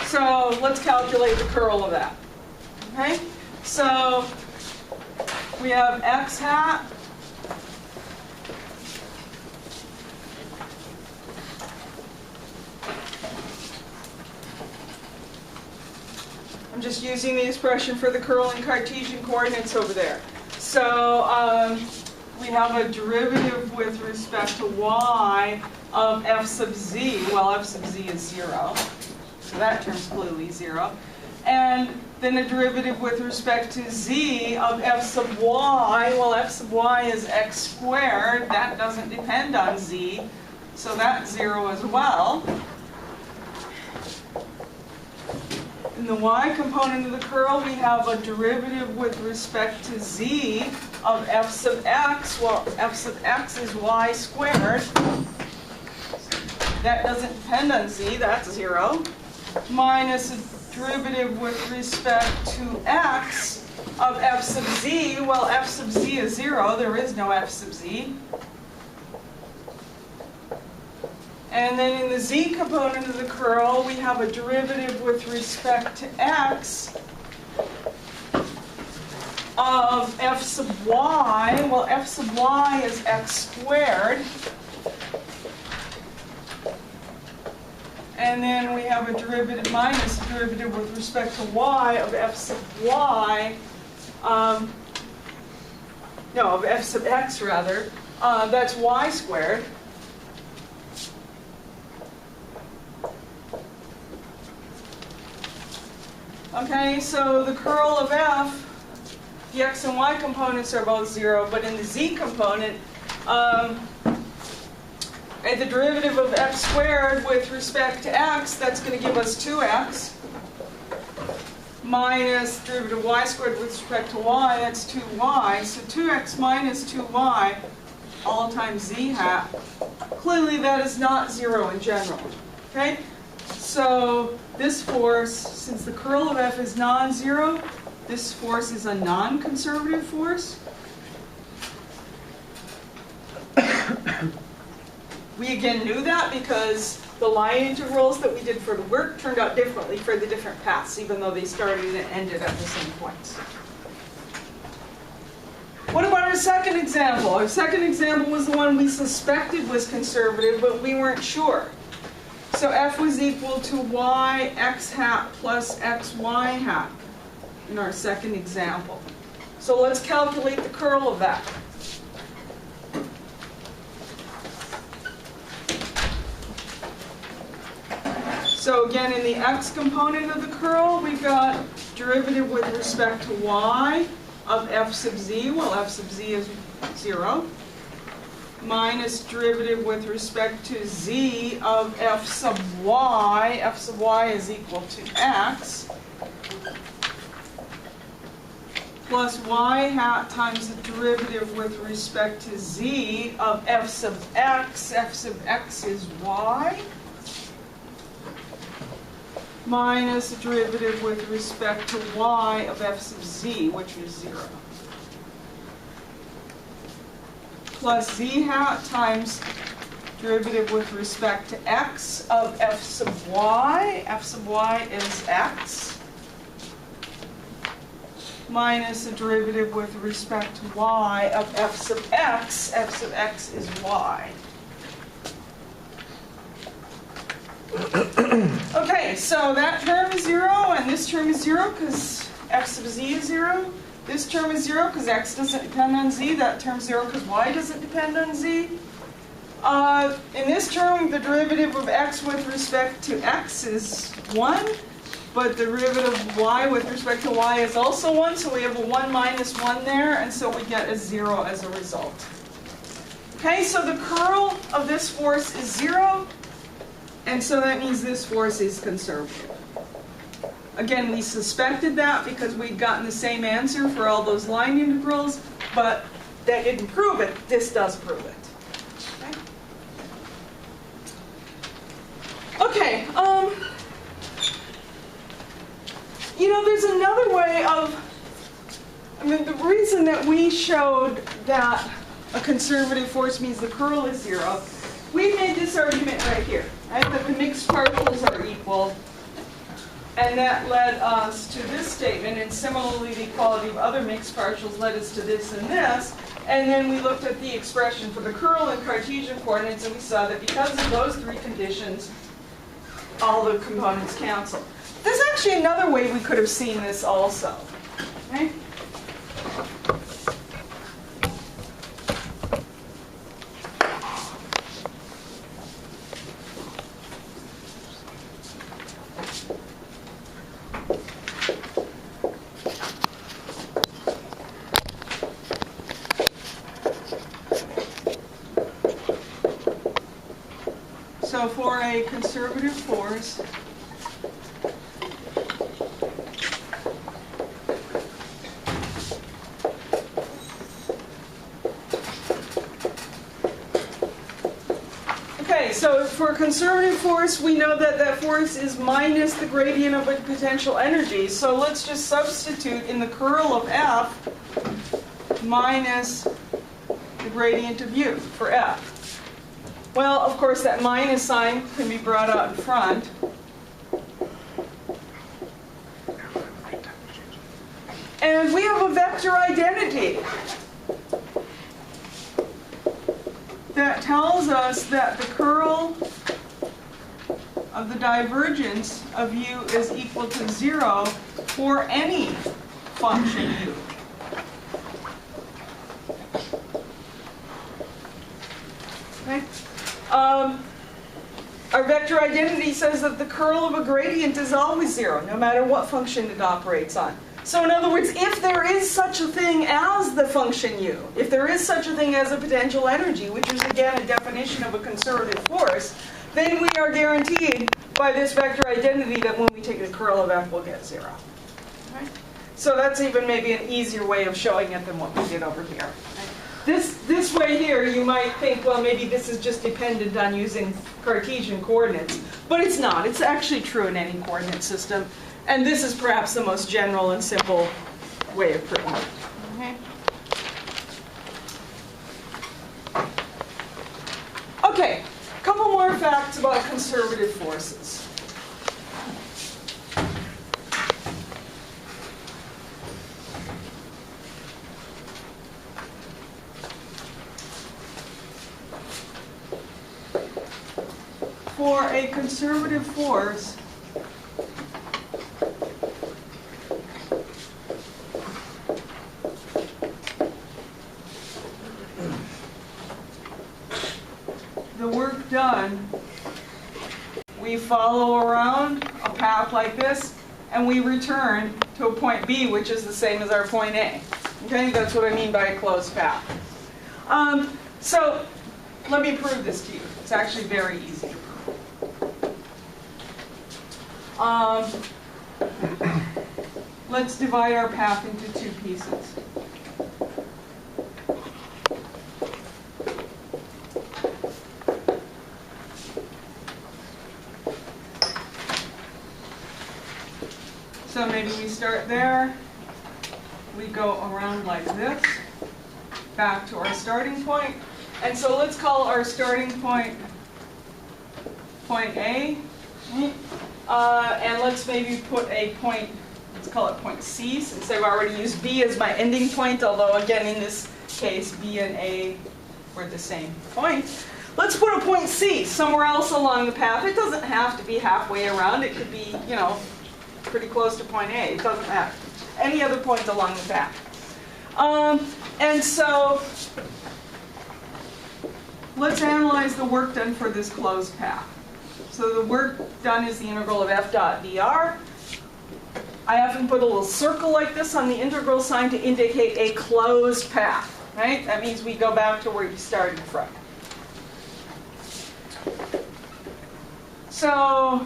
So let's calculate the curl of that. Okay? So we have x hat I'm just using the expression for the curl in Cartesian coordinates over there. So we have a derivative with respect to y of f sub z. Well, f sub z is 0. So that term's clearly 0. And then a derivative with respect to z of f sub y. Well, f sub y is x squared. That doesn't depend on z. So that's 0 as well. In the y component of the curl, we have a derivative with respect to z of f sub x. Well, f sub x is y squared. That doesn't depend on z. That's 0. Minus a derivative with respect to x of f sub z. Well, f sub z is 0. There is no f sub z. And then in the z component of the curl, we have a derivative with respect to x of f sub y. Well, f sub y is x squared. And then we have a derivative minus a derivative with respect to y of f sub y. No, of f sub x rather. That's y squared. Okay, so the curl of f, the x and y components are both 0, but in the z component, and the derivative of x squared with respect to x, that's going to give us 2x, minus derivative of y squared with respect to y, that's 2y. So 2x minus 2y, all times z hat. Clearly that is not 0 in general. Okay? So this force, since the curl of f is non-zero, this force is a non-conservative force. We again knew that because the line integrals that we did for the work turned out differently for the different paths, even though they started and ended at the same points. What about our second example? Our second example was the one we suspected was conservative, but we weren't sure. So f was equal to y x hat plus xy hat in our second example. So let's calculate the curl of that. So again, in the x component of the curl, we've got derivative with respect to y of f sub z. Well, f sub z is 0. Minus derivative with respect to z of f sub y. F sub y is equal to x. Plus y hat times the derivative with respect to z of f sub x. F sub x is y. Minus the derivative with respect to y of f sub z, which is 0. plus z hat times derivative with respect to x of f sub y. F sub y is x. Minus the derivative with respect to y of f sub x. F sub x is y. Okay, so that term is 0, and this term is 0 because f sub z is 0. This term is 0 because x doesn't depend on z. That term's 0 because y doesn't depend on z. In this term, the derivative of x with respect to x is 1, but the derivative of y with respect to y is also 1, so we have a 1 minus 1 there, and so we get a 0 as a result. Okay, so the curl of this force is 0, and so that means this force is conservative. Again, we suspected that because we'd gotten the same answer for all those line integrals, but that didn't prove it. This does prove it. Okay, you know, there's another way of, the reason that we showed that a conservative force means the curl is 0, we made this argument right here, right, that the mixed partials are equal, and that led us to this statement, and similarly the equality of other mixed partials led us to this and this, and then we looked at the expression for the curl in Cartesian coordinates, and we saw that because of those three conditions, all the components cancel. There's actually another way we could have seen this also. Okay? So for a conservative force, so for a conservative force, we know that that force is minus the gradient of a potential energy. So let's just substitute in the curl of F minus the gradient of U for F. Well, of course, that minus sign can be brought out in front. And we have a vector identity that tells us that the curl of the divergence of U is equal to 0 for any function U. Okay? Our vector identity says that the curl of a gradient is always 0, no matter what function it operates on. So in other words, if there is such a thing as the function U, if there is such a thing as a potential energy, which is again a definition of a conservative force, then we are guaranteed by this vector identity that when we take the curl of F, we'll get 0. Okay? So that's even maybe an easier way of showing it than what we did over here. This way here, you might think, well, maybe this is just dependent on using Cartesian coordinates. But it's not. It's actually true in any coordinate system. And this is perhaps the most general and simple way of proving it. Okay? Okay, a couple more facts about conservative forces. For a conservative force, the work done, we follow around a path like this, and we return to a point B, which is the same as our point A. Okay, that's what I mean by a closed path. So let me prove this to you. It's actually very easy to prove. Let's divide our path into two pieces. So maybe we start there, we go around like this, back to our starting point, And so let's call our starting point point A. And let's maybe put a point, let's call it point C, since I've already used B as my ending point, although again in this case B and A were the same point. Let's put a point C somewhere else along the path. It doesn't have to be halfway around. It could be, you know, pretty close to point A. It doesn't matter. Any other point along the path. And so let's analyze the work done for this closed path. So the work done is the integral of f dot dr. I often put a little circle like this on the integral sign to indicate a closed path, right? That means we go back to where you started from. So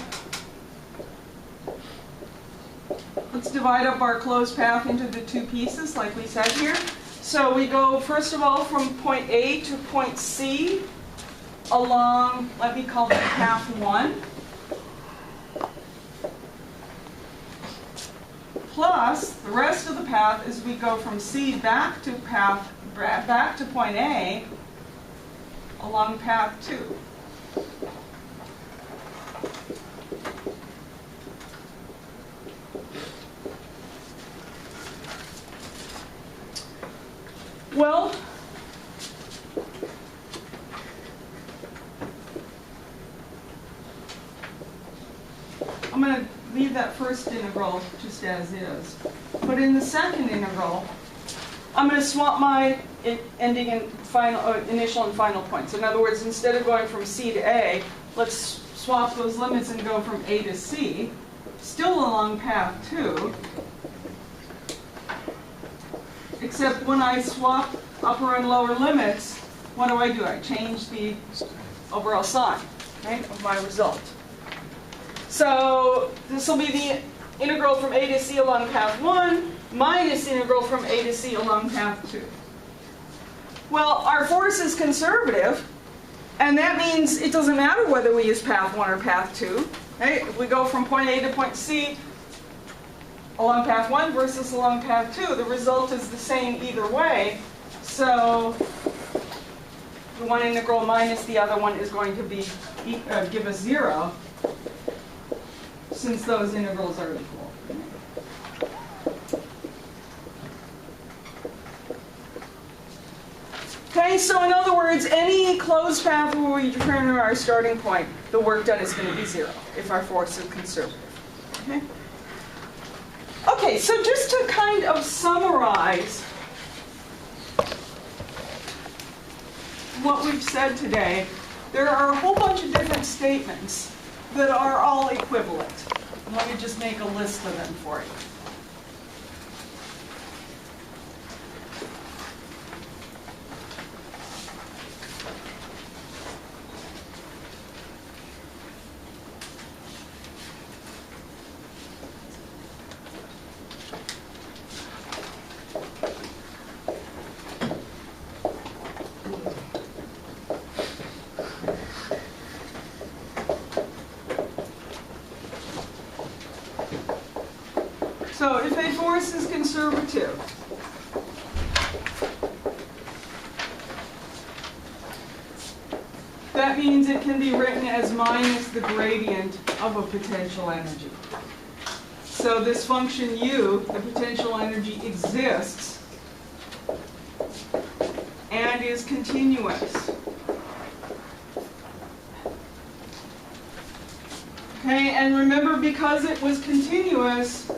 let's divide up our closed path into the two pieces like we said here. So we go first of all from point A to point C along, let me call that path 1. Plus the rest of the path is we go from C back to point A along path 2. Well, I'm going to leave that first integral just as is. But in the second integral, I'm going to swap my ending and final, initial and final points. In other words, instead of going from C to A, let's swap those limits and go from A to C, still along path 2. Except when I swap upper and lower limits, what do? I change the overall sign, right, of my result. So this will be the integral from A to C along path 1 minus integral from A to C along path 2. Well, our force is conservative, and that means it doesn't matter whether we use path 1 or path 2. Right? If we go from point A to point C along path 1 versus along path 2, the result is the same either way. So the one integral minus the other one is going to be give us 0, since those integrals are equal. Okay, so in other words, any closed path where we determine our starting point, the work done is going to be 0 if our force is conservative. Okay? Okay, so just to kind of summarize what we've said today, there are a whole bunch of different statements that are all equivalent. Let me just make a list of them for you. So if a force is conservative, that means it can be written as minus the gradient of a potential energy. So this function u, the potential energy, exists and is continuous. Okay, and remember, because it was continuous,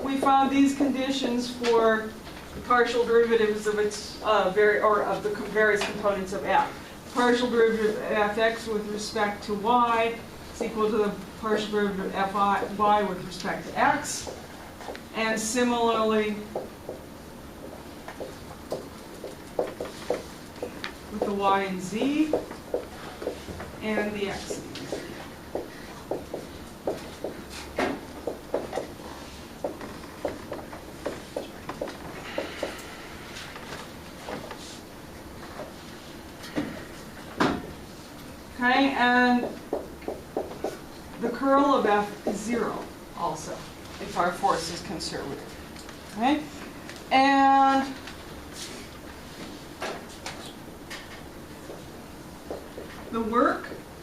we found these conditions for the partial derivatives of its of the various components of f. Partial derivative of fx with respect to y is equal to the partial derivative of fy with respect to x, and similarly with the y and z and the x and z. Okay, and the curl of f is 0 also, if our force is conservative. Okay? And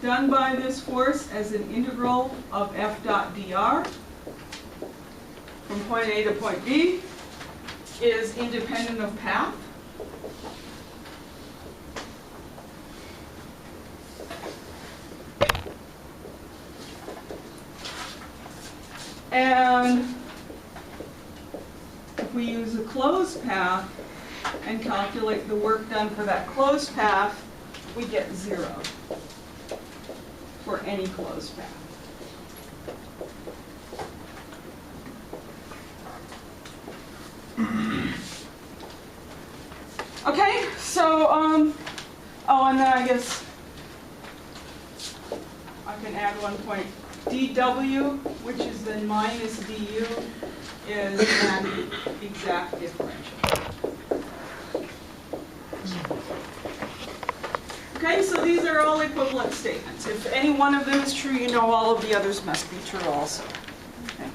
done by this force as an integral of F dot dr from point A to point B is independent of path. And if we use a closed path and calculate the work done for that closed path, we get 0 for any closed path. Okay, so, oh, and then I guess I can add 1 point. dW, which is then minus du, is an exact differential. Okay, so these are all equivalent statements. If any one of them is true, you know all of the others must be true also. Okay.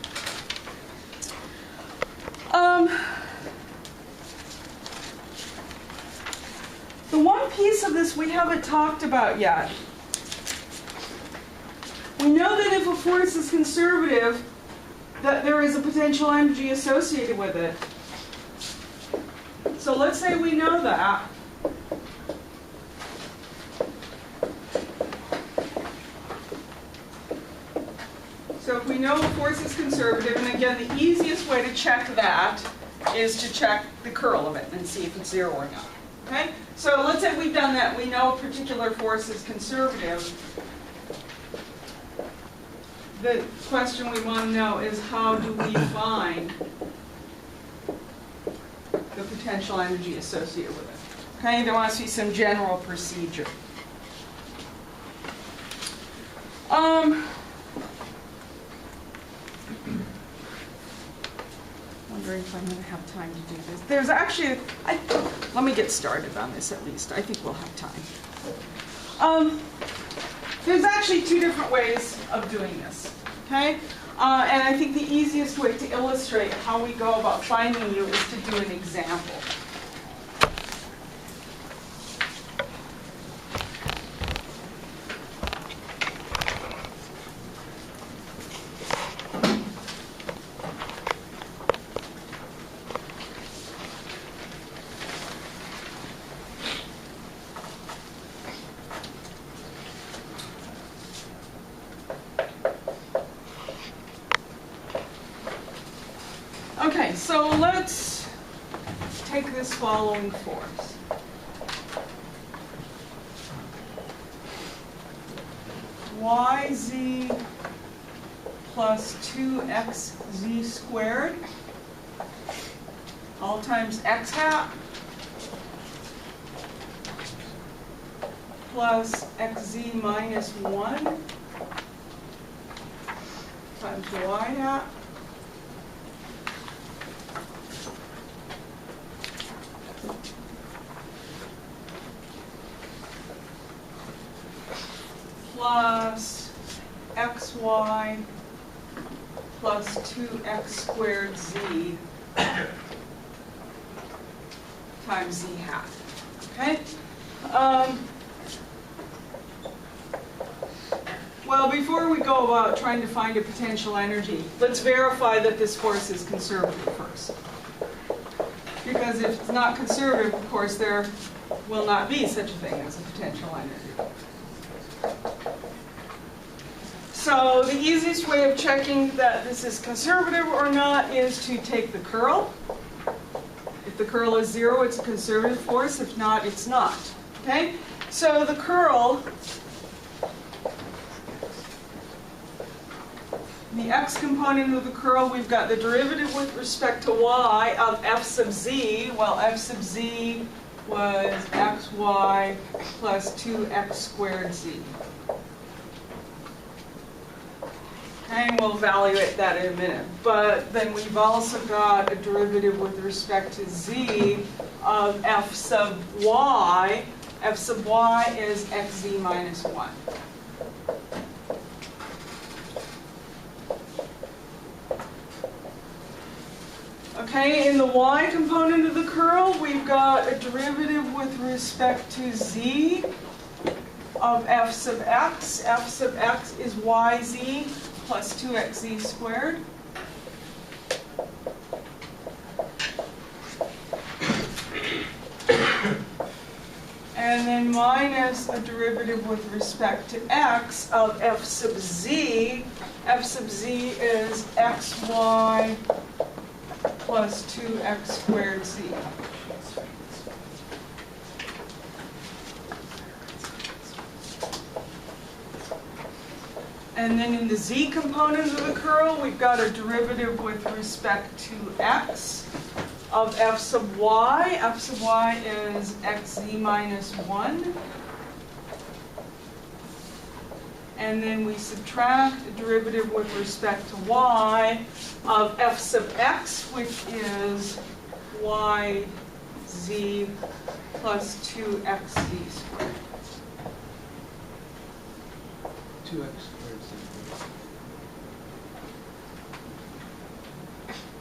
The one piece of this we haven't talked about yet. We know that if a force is conservative, that there is a potential energy associated with it. So let's say we know that. So if we know a force is conservative, and again, the easiest way to check that is to check the curl of it and see if it's 0 or not. Okay? So let's say we've done that. We know a particular force is conservative. The question we want to know is, how do we find the potential energy associated with it? Okay, there wants to be some general procedure. Wondering if I'm going to have time to do this. There's actually, let me get started on this at least. I think we'll have time. There's actually 2 different ways of doing this, okay? And I think the easiest way to illustrate how we go about finding you is to do an example. Okay, so let's take this following force. YZ plus 2xz squared, all times x hat, plus xz minus 1 times y hat, plus xy plus 2x squared z times z hat. Okay? Well, before we go about trying to find a potential energy, let's verify that this force is conservative first. Because if it's not conservative, of course, there will not be such a thing as a potential energy. So the easiest way of checking that this is conservative or not is to take the curl. If the curl is 0, it's a conservative force. If not, it's not. Okay? So the curl, the x component of the curl, we've got the derivative with respect to y of f sub z. Well, f sub z was xy plus 2x squared z. And we'll evaluate that in a minute. But then we've also got a derivative with respect to z of f sub y. F sub y is xz minus 1. Okay, in the y component of the curl, we've got a derivative with respect to z of f sub x. F sub x is yz plus 2xz squared. And then minus the derivative with respect to x of f sub z. F sub z is xy plus 2x squared z. And then in the z component of the curl, we've got a derivative with respect to x of f sub y. F sub y is xz minus 1. And then we subtract a derivative with respect to y of f sub x, which is yz plus 2xz squared.
2x squared z.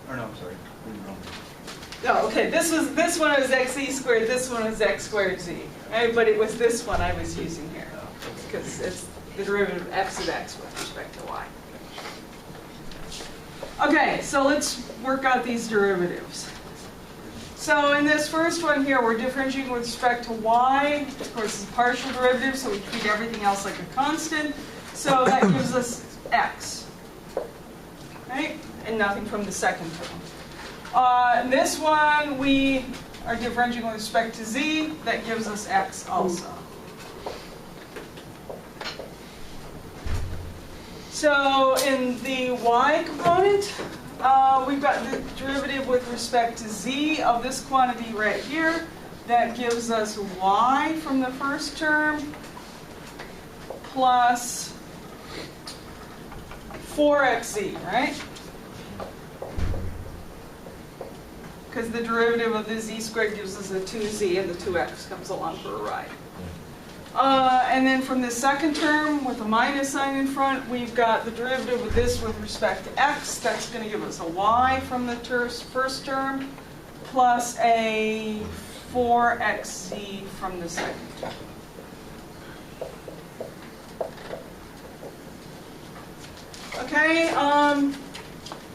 Or no, I'm sorry. I'm wrong.
Oh, okay, this one is xz squared, this one is x squared z. Right? But it was this one I was using here, because it's the derivative of f sub x with respect to y. Okay, so let's work out these derivatives. So in this first one here, we're differentiating with respect to y. Of course, it's a partial derivative, so we treat everything else like a constant. So that gives us x, right? And nothing from the second term. This one, we are differentiating with respect to z. That gives us x also. So in the y component, we've got the derivative with respect to z of this quantity right here. That gives us y from the first term plus 4xz, right? Because the derivative of the z squared gives us a 2z, and the 2x comes along for a ride. And then from the second term, with a minus sign in front, we've got the derivative of this with respect to x. That's going to give us a y from the first term, plus a 4xz from the second term. Okay,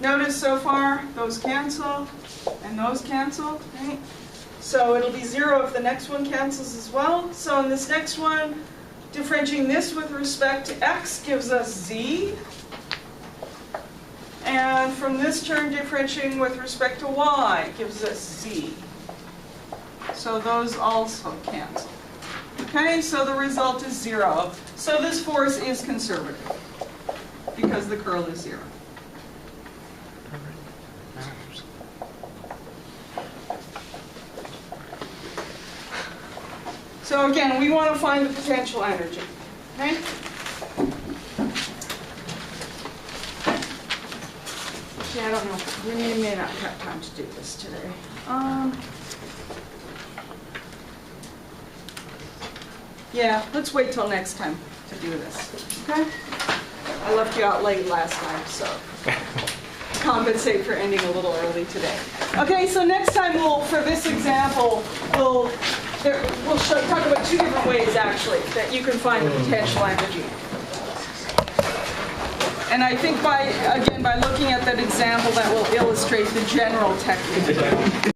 notice so far, those cancel, and those cancel, right? So it'll be 0 if the next one cancels as well. So in this next one, differentiating this with respect to x gives us z. And from this term, differentiating with respect to y gives us z. So those also cancel. Okay, so the result is 0. So this force is conservative, because the curl is 0. So again, we want to find the potential energy. Okay? Yeah, I don't know. We may not have time to do this today. Yeah, let's wait till next time to do this. Okay? I left you out late last time, so compensate for ending a little early today. Okay, so next time for this example, we'll talk about 2 different ways actually that you can find the potential energy. And I think by looking at that example, that will illustrate the general technique.